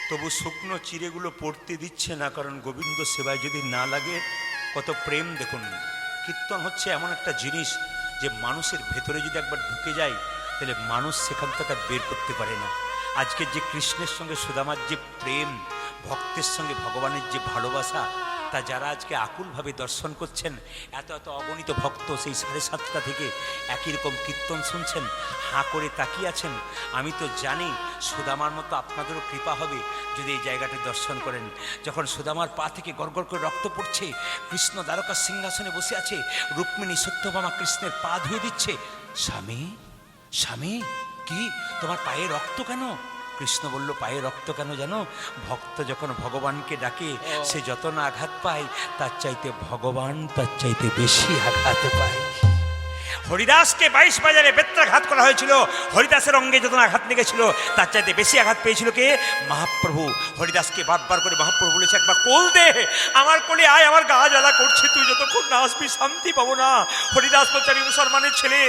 তবু শুকনো চিড়েগুলো পড়তে দিচ্ছে না, কারণ গোবিন্দ সেবায় যদি না লাগে কত প্রেম দেখুন। কীর্তন হচ্ছে এমন একটা জিনিস যে মানুষের ভেতরে যদি একবার ঢুকে যায় তাহলে মানুষ সেখান থেকে আর বের করতে পারে না। আজকে যে কৃষ্ণের সঙ্গে সুদামার যে প্রেম, ভক্তের সঙ্গে ভগবানের যে ভালোবাসা, তা যারা আজকে আকুলভাবে দর্শন করছেন, এত এত অগণিত ভক্ত সেই 7:30 থেকে একই রকম কীর্তন শুনছেন, হাঁ করে তাকিয়ে আছেন, আমি তো জানি সুদামার মতো আপনাদেরও কৃপা হবে যদি এই জায়গাটি দর্শন করেন। যখন সুদামার পা থেকে গড়গড় করে রক্ত পড়ছে, কৃষ্ণ দ্বারকার সিংহাসনে বসে আছে, রুক্মিণী সত্যভামা কৃষ্ণের পা ধুয়ে দিচ্ছে। স্বামী, স্বামী, কি তোমার পায়ে রক্ত কেন? কৃষ্ণ বলল, পায়ে রক্ত কেন জানো? ভক্ত যখন ভগবানকে ডাকে সে যত না আঘাত পায়, তার চাইতে ভগবান তার চাইতে বেশি আঘাত পায়। হরিদাসকে 22 বাজারে বেত্রাঘাত করা হয়েছিল, হরিদাসের অঙ্গে যত আঘাত লেগেছিল তার চাইতে বেশি আঘাত পেয়েছিল কে? মহাপ্রভু। হরিদাসকে বারবার করে মহাপ্রভু বলেছে, একবার কোল দে, আমার কোলে আয়, আমার গা জ্বালা করছে, তুই যতক্ষণ না আসবি শান্তি পাবো না। হরিদাস বলছে, আমি মুসলমানের ছেলে,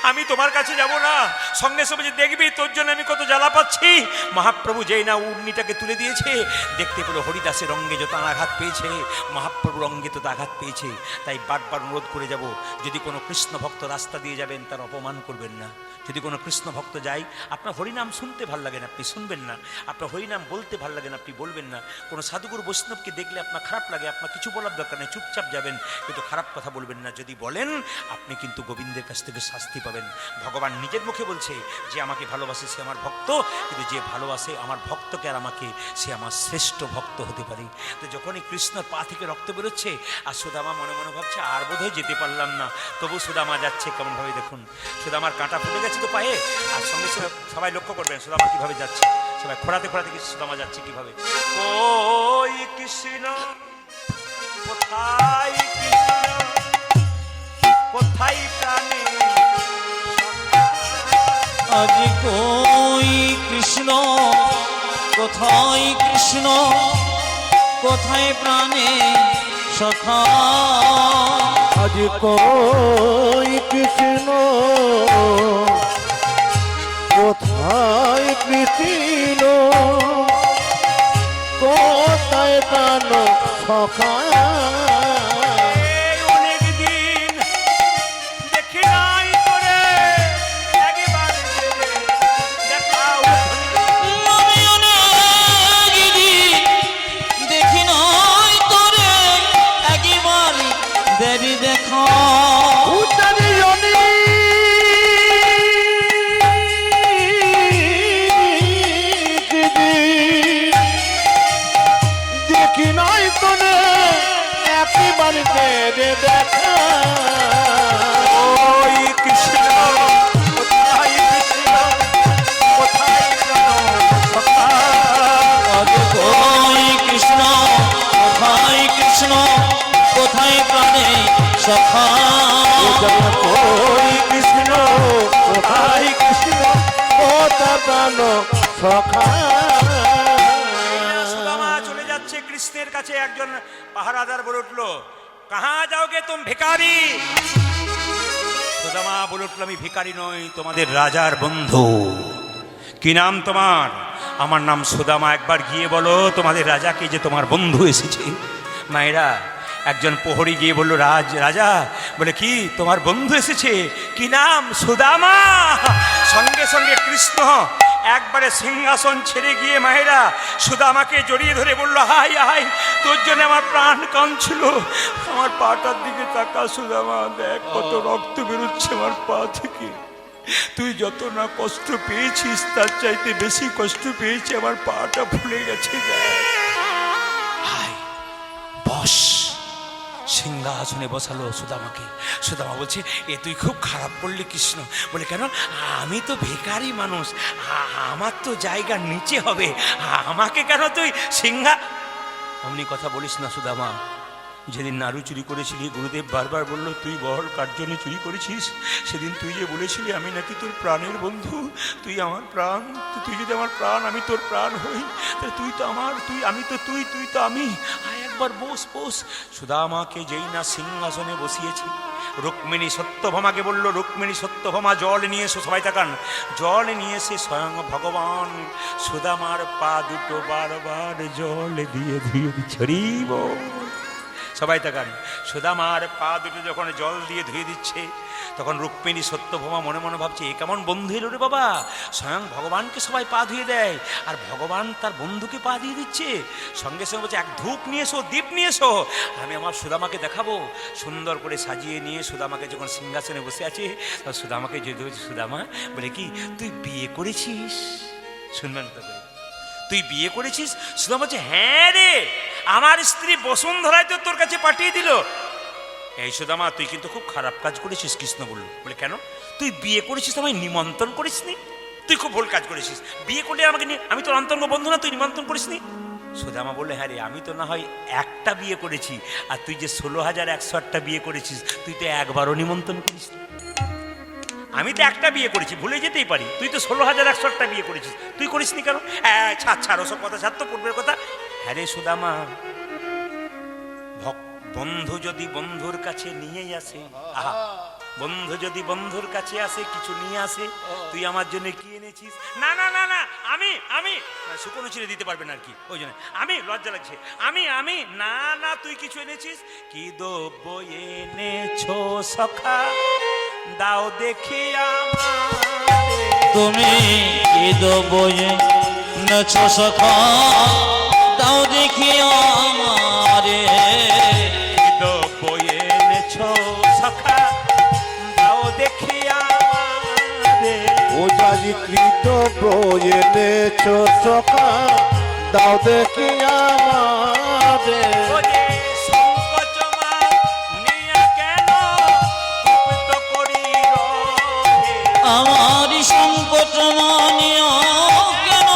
আমি তোমার কাছে যাব না, সঙ্গে সঙ্গে যে দেখবি তোর জন্য আমি কত জ্বালা পাচ্ছি। মহাপ্রভু যেই না উর্নিটাকে তুলে দিয়েছে, দেখতে পেলো হরিদাসের অঙ্গে যত আঘাত পেয়েছে, মহাপ্রভুর অঙ্গে তত আঘাত পেয়েছে। তাই বারবার অনুরোধ করে যাব, যদি কোনো কৃষ্ণ ভক্ত রাস্তা দিয়ে যাবেন তার অপমান করবেন না। যদি কোনো কৃষ্ণ ভক্ত যায়, আপনার হরিনাম শুনতে ভাল লাগে না, আপনি শুনবেন না, আপনার হরিনাম বলতে ভাল লাগে না, আপনি বলবেন না। কোনো সাধুগুরু বৈষ্ণবকে দেখলে আপনার খারাপ লাগে, আপনার কিছু বলার দরকার নেই, চুপচাপ যাবেন, কিন্তু খারাপ কথা বলবেন না। যদি বলেন আপনি কিন্তু গোবিন্দের কাছ থেকে শাস্তি পাবেন। ভগবান নিজের মুখে বলছে, যে আমাকে ভালোবাসে সে আমার ভক্ত, কিন্তু যে ভালোবাসে আমার ভক্তকে আর আমাকে, সে আমার শ্রেষ্ঠ ভক্ত হতে পারে। তো যখনই কৃষ্ণর পা থেকে রক্ত বেরোচ্ছে, আর সুদামা মনে মনে ভাবছে আর বোধহয় যেতে পারলাম না, তবু সুদামা যাচ্ছে কেমনভাবে দেখুন। সুদামার কাঁটা ফুটে গেছে তো পায়ে, আর সঙ্গে সঙ্গে সবাই লক্ষ্য করবেন সুদামা কীভাবে যাচ্ছে। সবাই খোঁড়াতে খোঁড়াতে কি সুদামা যাচ্ছে কিভাবে? ওই কৃষ্ণ কোথায়, কৃষ্ণ কোথায় প্রাণে আজ কই কৃষ্ণ কোথায়, কৃষ্ণ কোথায় প্রাণে সখা। আজ কই কৃষ্ণ কোথায় কৃষ্ণ কোথায় প্রাণ সখা। অনেক দিন দেখি নাই তোরে, একবার দেখাও। আমি অনেক দিন দেখি নাই তোরে, একবার দেরি দেখা। উত্তরে দেখি নাই তোরে একবার দেরে দেখা। ওই কৃষ্ণ কোথায়, কৃষ্ণ কোথায় প্রাণ সখা। আজ কই কৃষ্ণ কোথায়, কৃষ্ণ কোথায় প্রাণে সখা। ওই কৃষ্ণ কোথায় কৃষ্ণ কোথায় প্রাণ সখা। সুদামা চলে যাচ্ছে কৃষ্ণের কাছে। একজন পাহারাদার বলে উঠলো, কাহা যাওগে তুম ভিখারি। সুদামা বলে উঠলো, আমি ভিখারি নই, তোমাদের রাজার বন্ধু। কি নাম তোমার? আমার নাম সুদামা। একবার গিয়ে বলো তোমাদের রাজাকে যে তোমার বন্ধু এসেছে। মায়েরা একজন প্রহরী গিয়ে বলল, রাজা বলে কি তোমার বন্ধু এসেছে? কি নাম? সুদামা। সঙ্গে সঙ্গে কৃষ্ণ একবারে সিংহাসন ছেড়ে গিয়ে মায়েরা সুদামাকে জড়িয়ে ধরে বলল, হাই হাই, তোর জন্য আমার প্রাণ কাঁদছিল। আমার পাটার দিকে তাকা সুদামা, দেখ কত রক্ত বেরোচ্ছে আমার পা থেকে। তুই যত না কষ্ট পেয়েছিস তার চাইতে বেশি কষ্ট পেয়েছি, আমার পাটা ফুলে গেছে। Hi boss. সিংহাসনে বসালো সুদামাকে। সুদামা বলছে, এ তুই খুব খারাপ করলি কৃষ্ণ। বলে কেন? আমি তো ভিখারি মানুষ, আমার তো জায়গা নিচে হবে, আমাকে কেন তুই অমনি কথা বলিস না সুদামা। যেদিন নাড়ু চুরি করেছিলি গুরুদেব বারবার বলল তুই বহল কার জন্য চুরি করেছিস। সেদিন তুই যে বলেছিলি আমি নাকি তোর প্রাণের বন্ধু, তুই আমার প্রাণ, তুই যদি আমার প্রাণ আমি তোর প্রাণ হই, তাহলে তুই তো আমার, আমি তো তুই তো আমি। আয় একবার বস বস। সুদামাকে যেই না সিংহাসনে বসিয়েছি, রুক্মিণী সত্যভামাকে বলল, রুক্মিণী সত্যভামা জল নিয়ে এসো। সবাই তাকান। জল নিয়ে এসে স্বয়ং ভগবান সুদামার পা দুটো বারবার জল দিয়ে ধুয়ে ছড়িব। সবাই তাকান। সুদামার পা দুটো যখন জল দিয়ে ধুয়ে দিচ্ছে, তখন রুক্মিণী সত্যভামা মনে মনে ভাবছে, এ কেমন বন্ধু এলো রে বাবা। স্বয়ং ভগবানকে সবাই পা ধুয়ে দেয়, আর ভগবান তার বন্ধুকে পা দিয়ে দিচ্ছে। সঙ্গে সঙ্গে বলছে, এক ধূপ নিয়ে এসো, দীপ নিয়ে এসো, আমি আমার সুদামাকে দেখাবো। সুন্দর করে সাজিয়ে নিয়ে সুদামাকে যখন সিংহাসনে বসে আছে, তখন সুদামাকে যে সুদামা বলে, কি তুই বিয়ে করেছিস? শুনবেন তো, তুই বিয়ে করেছিস? সুদামা বলছে, হ্যাঁ রে, আমার স্ত্রী বসুন্ধরায় তো তোর কাছে পাঠিয়ে দিল। এই সুদামা, তুই কিন্তু খুব খারাপ কাজ করেছিস। কৃষ্ণ বলল, বলে কেন? তুই বিয়ে করেছিস, আমায় নিমন্ত্রণ করিসনি। তুই খুব ভুল কাজ করেছিস। বিয়ে করলে আমাকে আমি তোর অন্তরঙ্গ বন্ধু না, তুই নিমন্ত্রণ করিসনি। সুদামা বললে, হ্যাঁ রে, আমি তো না হয় একটা বিয়ে করেছি, আর তুই যে 16,108টা বিয়ে করেছিস, তুই তো একবারও নিমন্ত্রণ করিস। আমি তো একটা বিয়ে করেছি, ভুলে যেতেই পারি, তুই তো 16,108টা বিয়ে করেছিস, তুই করিসনি কেন? ছাড় ওসব কথা, ছাড় তো পূর্বের কথা। হ্যাঁ রে সুদামা, বন্ধু যদি বন্ধুর কাছে নিয়ে আসে, আহা, বন্ধু যদি বন্ধুর কাছে আসে কিছু নিয়ে আসে, তুই আমার জন্য কি এনেছিস? না না না না, আমি শুকনো ছিঁড়ে দিতে পারবেন আর কি, ওই জন্য আমি, লজ্জা লাগছে। আমি না না, তুই কিছু এনেছিস। কি দ্রব্য এনেছো সখা, দাও দেখি আমারে। তুমি কি দেবো নেছ সখা, দাও দেখি আমারে। কি দ্রব্য এনেছো সখা, দাও দেখি আমারে। ও জানি কৃত এনেছ সখা, দাও দেখি আমারে। ওরে সংকোচমা নিয়ে কেন তৃপ্ত করি রহে। আমার সংকট মানিয়া কেন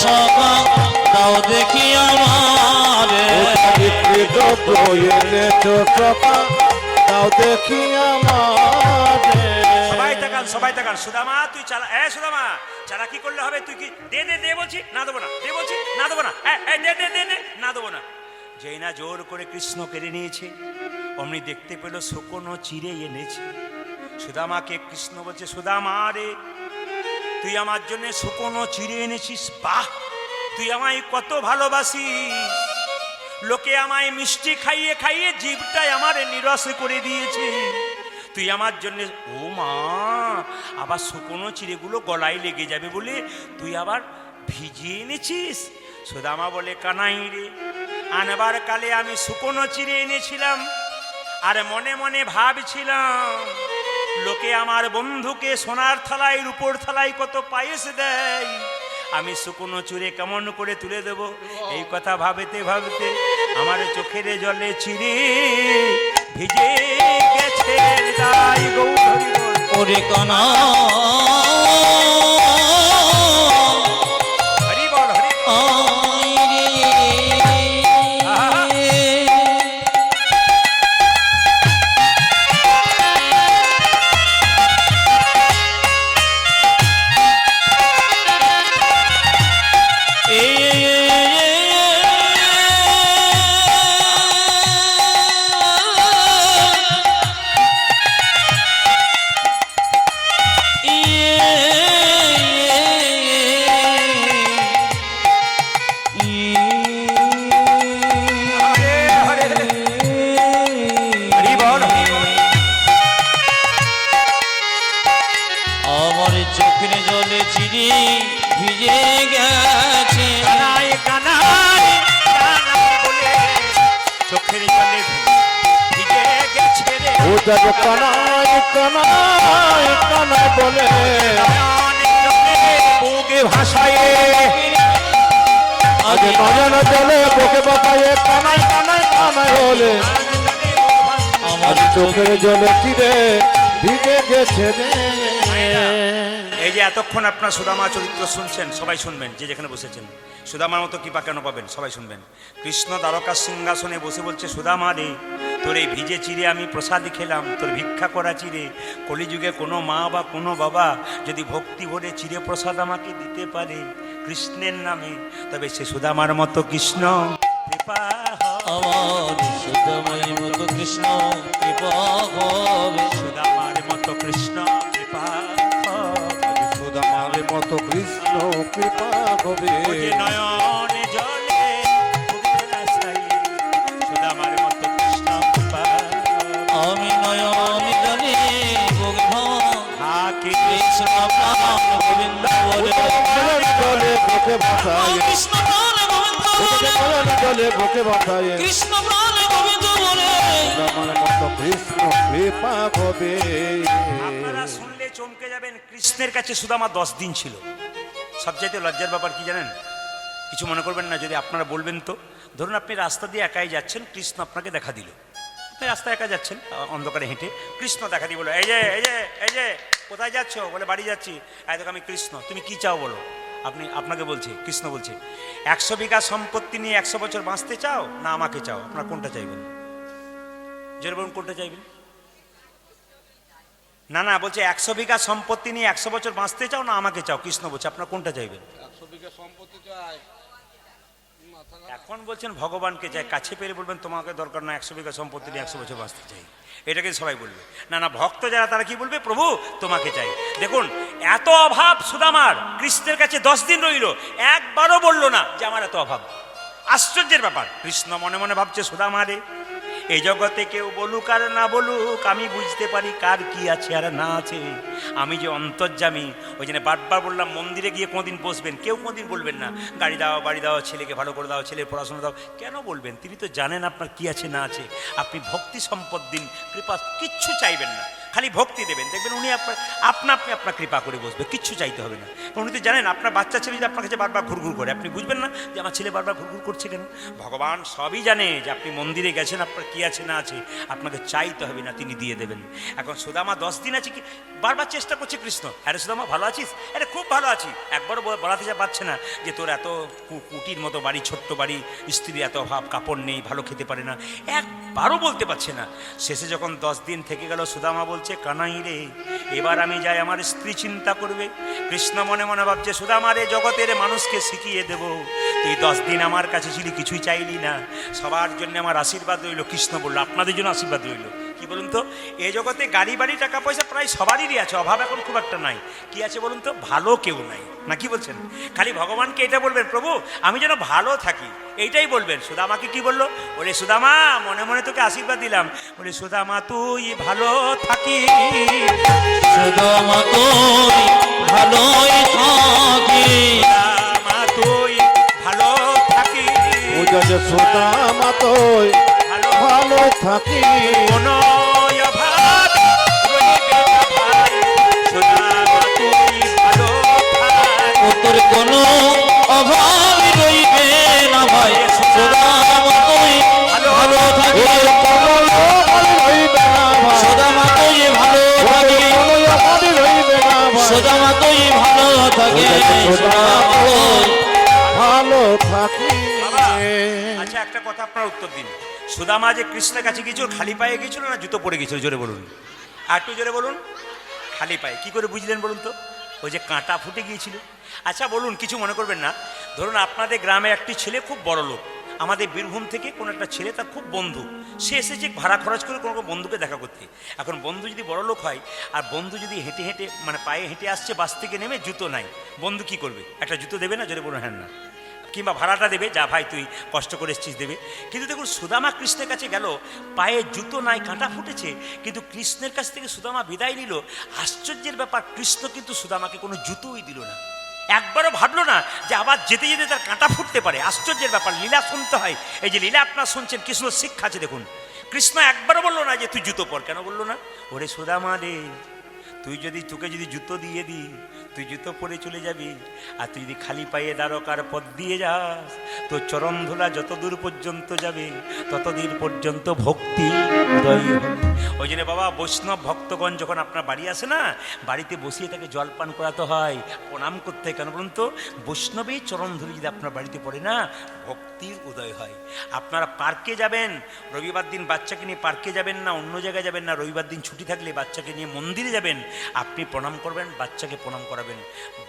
সখা দাও দেখি আমারে দ্রব্য এনেছো সখা দাও দেখি আমারে। সবাই তাকান সুদামা তুই চালা সুদামা চালা কি করলে হবে তুই কি দে বলছি না দেবো না দে বলছি না দেবো না দে না দেবো না। যেই না জোর করে কৃষ্ণ কেড়ে নিয়েছে অমনি দেখতে পেল শুকনো চিড়ে এনেছে। সুদামাকে কৃষ্ণ বলছে সুদামা রে তুই আমার জন্য শুকনো চিড়ে এনেছিস, বাহ তুই আমায় কত ভালোবাসিস, লোকে আমায় মিষ্টি খাইয়ে খাইয়ে জিভটাই আমার নিরস করে দিয়েছে, তুই আমার জন্য ও মা আবার শুকনো চিড়েগুলো গলায় লেগে যাবে বলে তুই আবার ভিজিয়ে এনেছিস। সুদামা বলে কানাই রে আনবার কালে আমি শুকনো চিড়ে এনেছিলাম আর মনে মনে ভাবছিলাম লোকে আমার বন্ধুকে সোনার থালায় রূপোর থালায় কত পায়েস দেয়, আমি শুকনো চুরে কেমন করে তুলে দেব। এই কথা ভাবতে ভাবতে আমার চোখের জলে চিড়ে ভিজে গেছে তাই গৌরী বল। ওরে কানা হরি বল হরি বল। আমার চোখের জলে চিড়ি ভিজে গেছে কানাই কানাই কানাই বলে চোখের জলে ভিজে গেছে রে ও যাবে কানাই কানাই কানাই বলে অনেক জলে বুকে ভাসায় আজ নয়ন জলে বুকে বাঁকায়ে কানাই কানাই কানাই বলে আমার আজ চোখের জলে চিরে ভিজে গেছে রে। এই যে এতক্ষণ আপনার সুদামা চরিত্র শুনছেন সবাই শুনবেন, যে যেখানে বসেছেন সুদামার মতো কৃপা কেন পাবেন সবাই শুনবেন। কৃষ্ণ দ্বারকার সিংহাসনে বসে বলছে সুদামা রে তোর এই ভিজে চিড়ে আমি প্রসাদে খেলাম, তোর ভিক্ষা করা চিড়ে কলিযুগে কোনো মা বা কোনো বাবা যদি ভক্তি ভরে চিড়ে প্রসাদ আমাকে দিতে পারে কৃষ্ণের নামে তবে সে সুদামার মতো কৃষ্ণ কৃপা হয়। আমার সুদামার মতো কৃষ্ণ কৃপা হবে সুদামার মতো কৃষ্ণ কৃপা হয়। সুদামার মতো কৃষ্ণ কৃপা হবে। ও যে নয়নে জলে বুকে ভাসায়, সুদামার মতো কৃষ্ণ কৃপা হয়। আমি নয়ন জলে হাকে কৃষ্ণ প্রাণ গোবিন্দ বলে জলে বুকে ভাসায়ে কৃষ্ণ প্রাণ গোবিন্দ বলে জলে বুকে ভাসায়ে কৃষ্ণ প্রাণ গোবিন্দ বলে সুদামার মতো কৃষ্ণ কৃপা হবে। আপনারা শুনলে চমকে যাবেন, কৃষ্ণের কাছে সুদামা 10 দিন ছিল। সবচাইতে লজ্জার ব্যাপার কি জানেন, কিছু মনে করবেন না যদি আপনারা বলবেন তো, ধরুন আপনি রাস্তা দিয়ে একাই যাচ্ছেন, কৃষ্ণ আপনাকে দেখা দিল, আপনি রাস্তায় একা যাচ্ছেন অন্ধকারে হেঁটে, কৃষ্ণ দেখা দিয়ে বলো এই যে এই যে এই যে কোথায় যাচ্ছ, বলে বাড়ি যাচ্ছি, এই দেখো আমি কৃষ্ণ, তুমি কি চাও বলো। আপনাকে বলছে, কৃষ্ণ বলছে 100 বিঘা সম্পত্তি নিয়ে 100 বছর বাঁচতে চাও না আমাকে চাও, আপনার কোনটা চাইবেন? জোরে বলুন কোনটা চাইবেন? না না বলছে 100 বিঘা সম্পত্তি নিয়ে 100 বছর বাঁচতে চাও না আমাকে চাও, কৃষ্ণ বলছে আপনার কোনটা চাইবেন? 100 বিঘা সম্পত্তি চাই। এখন বলছেন ভগবানকে চাই, কাছে পেরে বলবেন তোমাকে দরকার না, 100 বিঘা সম্পত্তি নিয়ে 100 বছর বাঁচতে চাই, এটাকে সবাই বলবে। না না ভক্ত যারা তারা কি বলবে, প্রভু তোমাকে চাই। দেখুন এত অভাব সুদামার, কৃষ্ণের কাছে 10 দিন রইল, একবারও বললো না যে আমার এত অভাব। আশ্চর্যের ব্যাপার, কৃষ্ণ মনে মনে ভাবছে সুদামারে এই জগতে কেউ বলুক আর না বলুক আমি বুঝতে পারি কার কি আছে আর না আছে, আমি যে অন্তর্যামী। ওই জন্য বারবার বললাম মন্দিরে গিয়ে কোনোদিন বসবেন, কেউ কোনোদিন বলবেন না গাড়ি দাও বাড়ি দাও, ছেলেকে ভালো করে দাও, ছেলের পড়াশোনা দাও, কেন বলবেন? তিনি তো জানেন আপনার কি আছে না আছে। আপনি ভক্তি সম্পদ দিন, কৃপা কিচ্ছু চাইবেন না। খালি ভক্তি দেবেন, দেখবেন উনি আপনা আপনি আপনার কৃপা করে বসবে, কিচ্ছু চাইতে হবে না। উনি তো জানেন আপনার বাচ্চা ছেলে যদি আপনার কাছে বারবার ঘুরঘুর করে, আপনি বুঝবেন না যে আমার ছেলে বারবার ঘুরঘুর করছে কেন। ভগবান সবই জানে যে আপনি মন্দিরে গেছেন, আপনার কি আছে না আছে, আপনাকে চাইতে হবে না, তিনি দিয়ে দেবেন। এখন সুদামা 10 দিন আছে কি বারবার চেষ্টা করছে কৃষ্ণ, আরে সুদামা ভালো আছিস, আরে খুব ভালো আছি, একবারও বলাতে যা পারছে না যে তোর এত কুটির মতো বাড়ি, ছোট্ট বাড়ি, স্ত্রী এত অভাব, কাপড় নেই, ভালো খেতে পারে না, একবারও বলতে পারছে না। শেষে যখন 10 দিন থেকে গেল, সুদামা বলছে কানাই রে এবার আমি যাই, আমার স্ত্রী চিন্তা করবে। কৃষ্ণ মনে মনে ভাবছে সুদামা রে জগতের মানুষকে শিখিয়ে দেব, তুই 10 দিন আমার কাছে ছিলি, কিছুই চাইলি না, সবার জন্য আমার আশীর্বাদ রইল। কৃষ্ণ বলল আপনাদের জন্য আশীর্বাদ রইল। কি বলুন তো, এই জগতে গাড়ি বাড়ি টাকা পয়সা প্রায় সবারই আছে, অভাব এখন খুব একটা নাই। কি আছে বলুন তো, ভালো কেউ নাই, না কি বলছেন? খালি ভগবানকে এটা বলবেন, প্রভু আমি যেন ভালো থাকি, এইটাই বলবেন। সুদামাকে কি বললো, ওরে সুদামা মনে মনে তোকে আশীর্বাদ দিলাম, বলে সুদামা তুই ভালো থাকি, সুদামা তুই ভালোই থাকি, সুদামা তুই ভালো থাকি, বুঝে সুদামা তুই ভালো থাকি, কোনো অভাব রইবে না ভাই, সুদামা তুই ভালো থাকি। তোর কোনো অভাব রইবে না ভাই, সুদামা তুই ভালো থাকি, সুদামা তুই ভালো থাকি, সুদামা তুই ভালো থাকি, সুদামা তুই ভালো থাকি। বাবা, আচ্ছা একটা কথা আপনার উত্তর দিন, সুদামা যে কৃষ্ণের কাছে গিয়েছিল খালি পায়ে গিয়েছিল না জুতো পরে গিয়েছিল? জোরে বলুন, আর একটু জোরে বলুন। খালি পায়ে। কি করে বুঝলেন বলুন তো? ওই যে কাঁটা ফুটে গিয়েছিল। আচ্ছা বলুন, কিছু মনে করবেন না, ধরুন আপনাদের গ্রামে একটি ছেলে খুব বড় লোক, আমাদের বীরভূম থেকে কোনো একটা ছেলে তার খুব বন্ধু, সে এসেছে ভাড়া খরচ করে কোনো বন্ধুকে দেখা করতে। এখন বন্ধু যদি বড় লোক হয় আর বন্ধু যদি হেঁটে হেঁটে মানে পায়ে হেঁটে আসছে, বাস থেকে নেমে জুতো নাই, বন্ধু কি করবে? একটা জুতো দেবে না? জোরে বলুন হ্যাঁ না, কিংবা ভাড়াটা দেবে, যা ভাই তুই কষ্ট করে এসেছিস দেবে। কিন্তু দেখুন সুদামা কৃষ্ণের কাছে গেল, পায়ে জুতো নাই, কাঁটা ফুটেছে, কিন্তু কৃষ্ণের কাছ থেকে সুদামা বিদায় নিল। আশ্চর্যের ব্যাপার, কৃষ্ণ কিন্তু সুদামাকে কোনো জুতোই দিল না, একবারও ভাবলো না যে আবার যেতে যেতে তার কাঁটা ফুটতে পারে। আশ্চর্যের ব্যাপার, লীলা শুনতে হয়, এই যে লীলা আপনারা শুনছেন, কৃষ্ণ শিক্ষা আছে দেখুন। কৃষ্ণ একবারও বললো না যে তুই জুতো পর, কেন বললো না? ওরে সুদামা রে, তোকে যদি জুতো দিয়ে দিই, তুই জুতো পরে চলে যাবি, আর তুই যদি খালি পায়ে দ্বারকার পথ দিয়ে যাস, তোর চরণ ধুলা যত দূর পর্যন্ত যাবে ততদিন পর্যন্ত ভক্তি উদয় হবে। ওই জন্য বাবা, বৈষ্ণব ভক্তগণ যখন আপনার বাড়ি আসে না, বাড়িতে বসিয়ে তাকে জলপান করাতে হয়, প্রণাম করতে হয়। কেন বলুন তো? বৈষ্ণবের চরণ ধুলি যদি আপনার বাড়িতে পড়ে না, ভক্তির উদয় হয়। আপনারা পার্কে যাবেন, রবিবার দিন বাচ্চাকে নিয়ে পার্কে যাবেন না, অন্য জায়গায় যাবেন না, রবিবার দিন ছুটি থাকলে বাচ্চাকে নিয়ে মন্দিরে যাবেন, আপনি প্রণাম করবেন, বাচ্চাকে প্রণাম করাবেন,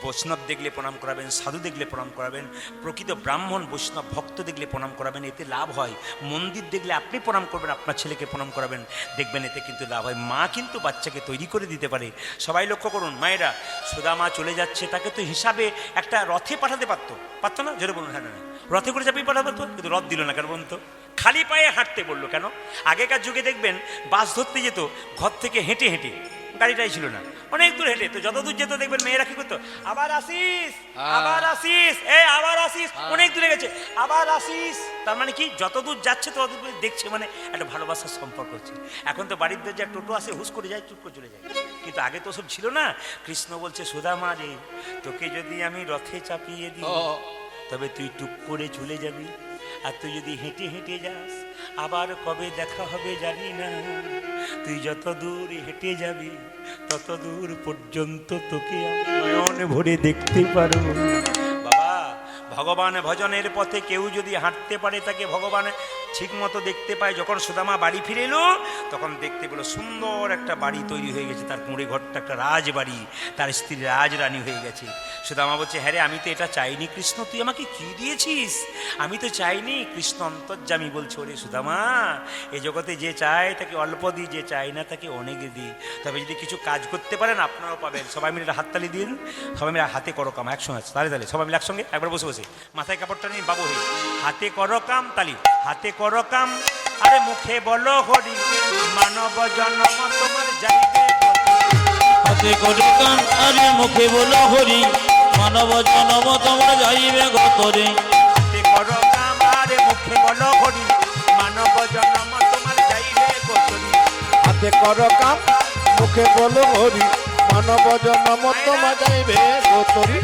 বৈষ্ণব দেখলে প্রণাম করাবেন, সাধু দেখলে প্রণাম করাবেন, প্রকৃত ব্রাহ্মণ বৈষ্ণব ভক্ত দেখলে প্রণাম করাবেন, এতে লাভ হয়। মন্দির দেখলে আপনি প্রণাম করবেন, আপনার ছেলেকে প্রণাম করাবেন, দেখবেন এতে কিন্তু লাভ হয়। মা কিন্তু বাচ্চাকে তৈরি করে দিতে পারে। সবাই লক্ষ্য করুন, মায়েরা, সুদামা চলে যাচ্ছে, তাকে তো হিসাবে একটা রথে পাঠাতে পারতো না? জোরে বলুন হ্যাঁ না, রথে করে চাপিয়ে পাঠাতে পারতো, কিন্তু রথ দিল না। কেন বলুন তো? খালি পায়ে হাঁটতে বললো। কেন? আগেকার যুগে দেখবেন বাস ধরতে যেত, ঘর থেকে হেঁটে হেঁটে, গাড়িটাই ছিল না, অনেক দূর হেঁটে, তো যত দূর যেত দেখবেন মেয়েরা কি করতো, আবার আসিস, আবার আসিস, আবার আসিস, অনেক দূরে গেছে, আবার আসিস। তার মানে কি, যত দূর যাচ্ছে তত দূর দেখছে, মানে একটা ভালোবাসার সম্পর্ক হচ্ছে। এখন তো বাড়ির যে টোটো আসে, হুস করে যায়, চুপ করে চলে যায়, কিন্তু আগে তো সব ছিল না। কৃষ্ণ বলছে সুদামা রে, তোকে যদি আমি রথে চাপিয়ে দিই, তবে তুই টুক করে চলে যাবি, আর তুই যদি হেঁটে হেঁটে যাস, আবার কবে দেখা হবে জানি না, তুই যত দূর হেঁটে যাবি তত দূর পর্যন্ত তোকে আমি নয়ন ভরে দেখতে পারবো। বাবা, ভগবান ভজনের পথে কেউ যদি হাঁটতে পারে, তাকে ভগবান ঠিক মতো দেখতে পায়। যখন সুদামা বাড়ি ফিরে এলো, তখন দেখতে পেলো সুন্দর একটা বাড়ি তৈরি হয়ে গেছে, তার কুঁড়ে ঘরটা একটা রাজবাড়ি, তার স্ত্রী রাজরানী হয়ে গেছে। সুদামা বলছে, হ্যাঁ রে, আমি তো এটা চাইনি কৃষ্ণ, তুই আমাকে কি দিয়েছিস? আমি তো চাইনি। কৃষ্ণ অন্তর্যামী বলছে, ওরে সুদামা, এই জগতে যে চায় তাকে অল্প দিই, যে চায় না তাকে অনেক দিই। তবে যদি কিছু কাজ করতে পারেন, আপনারাও পাবেন। সবাই মিলে হাততালি দিন, সবাই মিলে হাতে করো কাম, একসঙ্গে তালে তালে সবাই মিলে একসঙ্গে একবার বসে বসে মাথায় কাপড়টা নিয়ে বাবু হয়ে হাতে করো কাম, তালি, হাতে করো কাম, আরে মুখে বলো হরি, মানব জন্ম তোমার যাইবে, হাতে করে কান, আরে মুখে বলো হরি, মানব জনম তোমরা যাইবে গতরে। হাতে করো কাম, আরে মুখে বলো হরি, মানব জন্ম তোমার যাইবে গতরে। হাতে করো কাম, মুখে মুখে বলো হরি মানব জন্ম তোমা যাইবে গো তরি।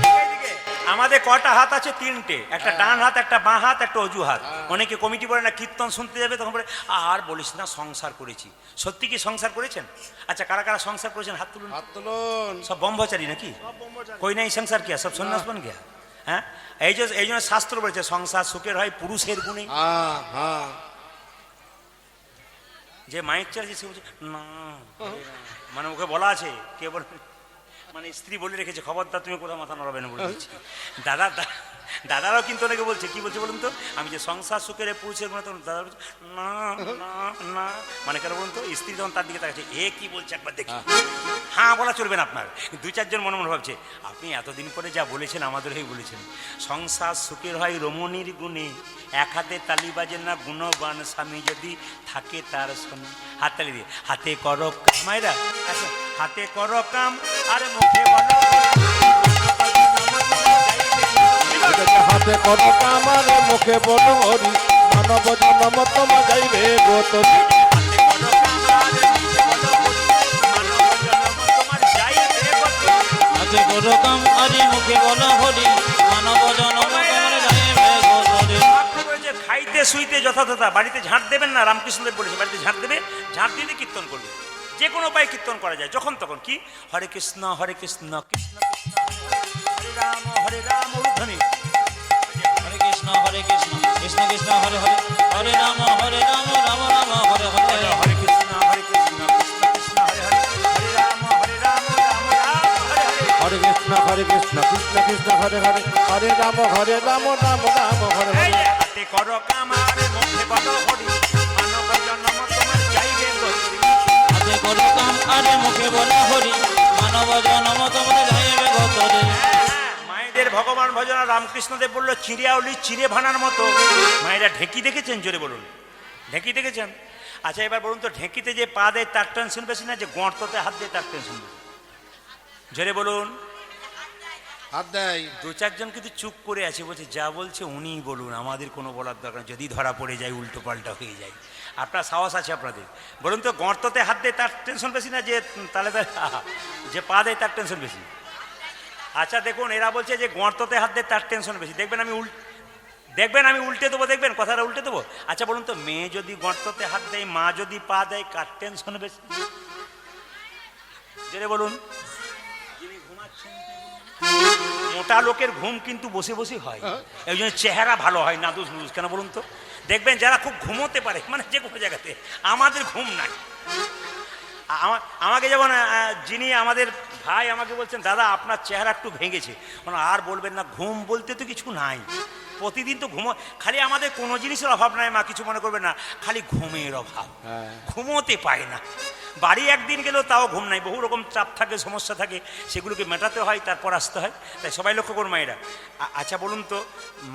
আমাদের কটা হাত আছে? তিনটে, একটা ডান হাত, একটা বাঁ হাত, একটা অজু হাত। অনেকে কমিটি বলে না কীর্তন শুনতে যাবে, তখন বলে আর বলিস না সংসার করেছি। সত্যি কি সংসার করেছেন? আচ্ছা, কারা কারা সংসার করেছেন হাত তুলুন। হাত তুলুন। সব ব্রহ্মচারী নাকি? কই নাই সংসার কিয়া, সব সন্ন্যাস বন গিয়া। হ্যাঁ, এই জন্য শাস্ত্র বলেছে সংসার সুখের হয় পুরুষের গুণে। হ্যাঁ হ্যাঁ। যে মায়ের চাইছে সে বলছে না, মানে ওকে বলা আছে, কে বলে, মানে স্ত্রী বলে রেখেছে খবরদার তুমি কোথাও মাথা নড়াবে না বলে দিচ্ছি। দাদারাও কিন্তু অনেকে বলছে, কি বলছে বলুন তো, আমি যে সংসার সুখের পুরুষের গুণে, তখন দাদা বলছে না না না, মানে কেন বলুন তো, স্ত্রী যখন তার দিকে তাকাচ্ছে, এ কি বলছে একবার দেখি। হ্যাঁ বলা চলবে না আপনার। দুই চারজন মনে মনে ভাবছে আপনি এতদিন পরে যা বলেছেন আমাদের হয়ে বলেছেন, সংসার সুখের হয় রমণীর গুণে, এক হাতে তালি বাজে না গুণবান স্বামী যদি থাকে তার শোনে। হাত তালি দিয়ে হাতে করো মায়েরা, আচ্ছা হাতে করো কাম আর মুখে বলো হাতে করো কাম আর মুখে বলো হরি মানব জন্ম তোমা যাইবে গো তরি। হাতে করো কাম আর মুখে বলো হরি মানব জন্ম তোমার যাইবে গো তরি। খাইতে শুইতে যথাযথা বাড়িতে ঝাঁট দেবেন না, রামকৃষ্ণদেব বলেছে বাড়িতে ঝাঁট দেবে, ঝাঁট দিয়ে কীর্তন করবে। যে কোনো উপায়ে কীর্তন করা যায়, যখন তখন। কি হরে কৃষ্ণ কৃষ্ণ কৃষ্ণ হরে রাম ঊর্ধ্বনি, হরে কৃষ্ণ কৃষ্ণ কৃষ্ণ হরে হরে, হরে রাম রাম রাম হরে হরে। হরে কৃষ্ণ কৃষ্ণ কৃষ্ণ হরে হরে, হরে রাম রাম রাম হরে হরে। হরে কৃষ্ণ কৃষ্ণ কৃষ্ণ হরে হরে, হরে রাম রাম রাম হরে এই হরে। যে হাতে করো কামার মুখে বলো হরি মানব জন্ম তোমার যাইবে গো তরি। হাতে করো কাম আর মুখে বলো হরি মানব জন্ম তোমার যাইবে গো তরি। মায়েদের ভগবান ভজনা রামকৃষ্ণদেব বললো চিড়িয়াউলি চিড়ে ভানার মতো। মায়েরা ঢেঁকি দেখেছেন? জোরে বলুন, ঢেঁকি দেখেছেন? আচ্ছা এবার বলুন তো, ঢেঁকিতে যে পা দেয় তার টেনশন বেশি না যে গর্ততে হাত দেয় তার টেনশন বেশি? জোরে বলুন। হাত দেয়। দু চারজন কিন্তু চুপ করে আছে, বলছে যা বলছে উনিই বলুন, আমাদের কোনো বলার দরকার, যদি ধরা পড়ে যায় উল্টো পাল্টা হয়ে যায়। আপনার সাহস আছে আপনাদের, বলুন তো গর্ততে হাত দেয় তার টেনশন বেশি না যে তাহলে যে পা দেয় তার টেনশন বেশি? আচ্ছা দেখুন, এরা বলছে যে গর্ততে হাত দেয় তার টেনশন বেশি। দেখবেন আমি উল্টে দেবো, দেখবেন কথাটা উল্টে দেবো। আচ্ছা বলুন তো, মেয়ে যদি গর্ততে হাত দেয়, মা যদি পা দেয়, কার টেনশন বেশি? জেনে বলুন। মোটা লোকের ঘুম কিন্তু বসে বসে হয়, এই জন্য চেহারা ভালো হয় না দুষ নুস। কেন বলুন তো? দেখবেন যারা খুব ঘুমোতে পারে, মানে যে কোনো জায়গাতে, আমাদের ঘুম নাই। আমাকে যেমন যিনি আমাদের ভাই আমাকে বলছেন, দাদা আপনার চেহারা একটু ভেঙেছে। মানে আর বলবেন না, ঘুম বলতে তো কিছু নাই, প্রতিদিন তো খালি আমাদের কোনো জিনিসের অভাব নাই, মা কিছু মনে করবে না, খালি ঘুমের অভাব, ঘুমোতে পায় না। বাড়ি একদিন গেলেও তাও ঘুম নাই, বহু রকম চাপ থাকে, সমস্যা থাকে, সেগুলোকে মেটাতে হয়, তারপর আসতে হয়। তাই সবাই লক্ষ্য করুন মায়েরা। আচ্ছা বলুন তো,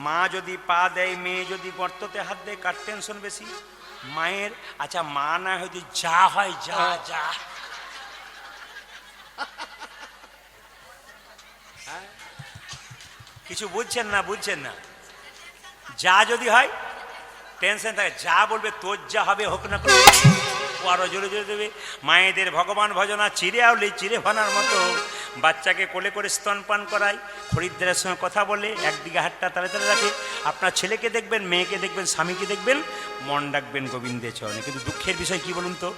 মা যদি পা দেয়, মেয়ে যদি গর্ততে হাত দেয়, কার টেনশন বেশি? মায়ের। আচ্ছা মা না হয়তো যা হয় যা যা, কিছু বুঝছেন না, যা যদি হয় টেনশন থাকে, যা বলবে তোর যা হবে হোক না, আরো জোরে জোরে দেবে। মায়েদের ভগবান ভজনা চিড়ে আউলি চিড়ে ভানার মতো। বাচ্চাকে কোলে করে স্তনপান করায়, খরিদ্দারের সঙ্গে কথা বলে, একদিকে হাতটা তালে তালে রাখে। আপনার ছেলেকে দেখবেন, মেয়েকে দেখবেন, স্বামীকে দেখবেন, মন ডাকবেন গোবিন্দের চরণে। কিন্তু দুঃখের বিষয় কি বলুন তো,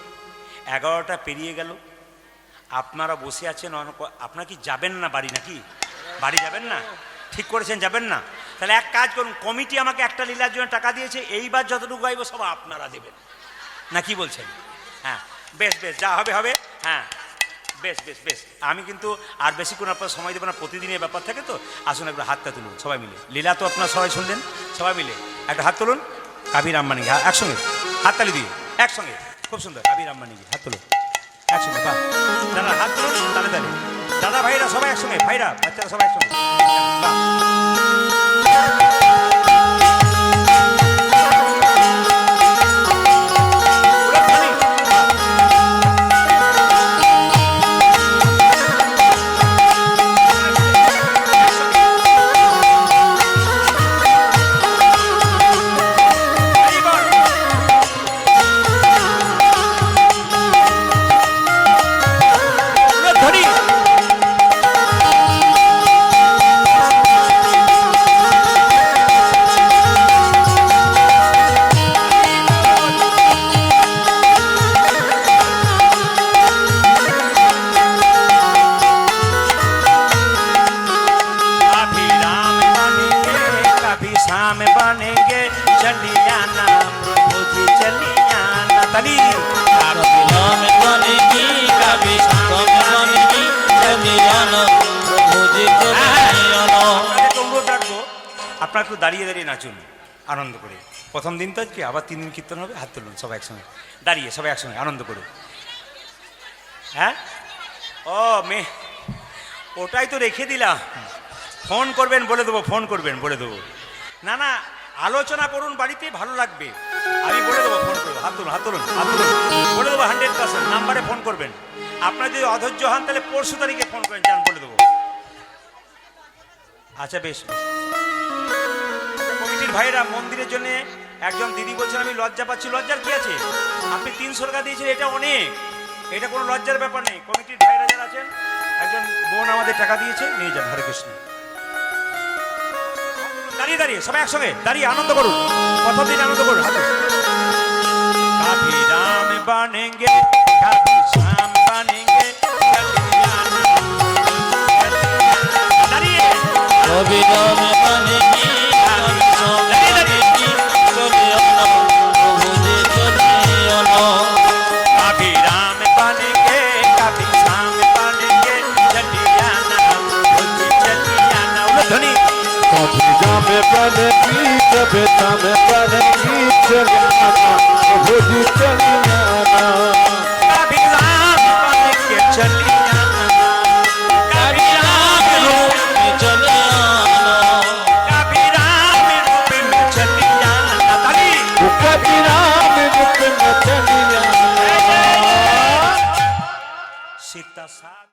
11টা পেরিয়ে গেল, আপনারা বসে আছেন, আপনারা কি যাবেন না বাড়ি? নাকি বাড়ি যাবেন না? ঠিক করেছেন যাবেন না? তাহলে এক কাজ করুন, কমিটি আমাকে একটা লীলার জন্য টাকা দিয়েছে, এইবার যতটুকু গাইব সব আপনারা দেবেন, না কি বলছেন? হ্যাঁ বেশ যা হবে হবে। হ্যাঁ বেশ আমি কিন্তু আর বেশিক্ষণ আপনার সময় দেবো না, প্রতিদিনের ব্যাপার থাকে তো। আসুন একবার হাতটা তুলুন সবাই মিলে, লীলা তো আপনারা সবাই শুনলেন, সবাই মিলে একটা হাত তুলুন। কাবির আম্বানি একসঙ্গে হাততালি দিয়ে, একসঙ্গে, খুব সুন্দর। কাবির আম্বানি হাত তুলুন একসঙ্গে, বাহ। দাদা হাত তুলুন তালে তালে, দাদা ভাইরা সবাই একসঙ্গে, ভাইরা বাচ্চারা সবাই একসঙ্গে, বাহ। আপনারা একটু দাঁড়িয়ে দাঁড়িয়ে নাচুন আনন্দ করে। প্রথম দিন তো আজকে, আবার 3 দিন কীর্তন হবে। হাত তুলুন সবাই একসঙ্গে, দাঁড়িয়ে সবাই একসঙ্গে আনন্দ করে। হ্যাঁ, ও মেয়ে, ওটাই তো রেখে দিলাম। ফোন করবেন বলে দেবো, ফোন করবেন বলে দেবো। না না, আলোচনা করুন বাড়িতে, ভালো লাগবে। আমি বলে দেবো, ফোন করবো। হাত তুলুন, হাত তুলুন, হাত তুলুন, বলে দেবো 100% নাম্বারে ফোন করবেন। আপনার যদি অধৈর্য হন তাহলে পরশু তারিখে ফোন করেন, যান বলে দেবো। আচ্ছা বেশ বেশ। কমিটির ভাইরা, মন্দিরের জন্য একজন দিদি বলছেন আমি লজ্জা পাচ্ছি। লজ্জার কি আছে? আপনি 300 টাকা দিয়েছেন, এটা অনেক, এটা কোনো লজ্জার ব্যাপার নেই। কমিটির ভাইরা যারা আছেন, একজন বোন আমাদের টাকা দিয়েছে, নিয়ে যান। হরে কৃষ্ণ। দাঁড়িয়ে দাঁড়িয়ে সবাই একসঙ্গে দাঁড়িয়ে আনন্দ করুন, প্রথম দিন আনন্দ করুন। হাতে কাভি রাম বানেঙ্গে, কাভি শ্যাম বানেঙ্গে, দাঁড়িয়ে কবি রাম বানেগি কবি শ্যাম বানেগি, চলে আনো প্রভু যে চলে আনো। কাভি রাম বানেঙ্গে, কাভি শ্যাম বানেঙ্গে, চলিয়ানা বলছি চলিয়ানা। ধ্বনি कभी जामे बने की कभी जामे बने की चले आना प्रभु जी चले आना कभी राम बन के चली आना, कभी राम रूप में चले आना, कभी राम रूप में चली आना। ताली कभी राम रूप में चले आना। सीता साथ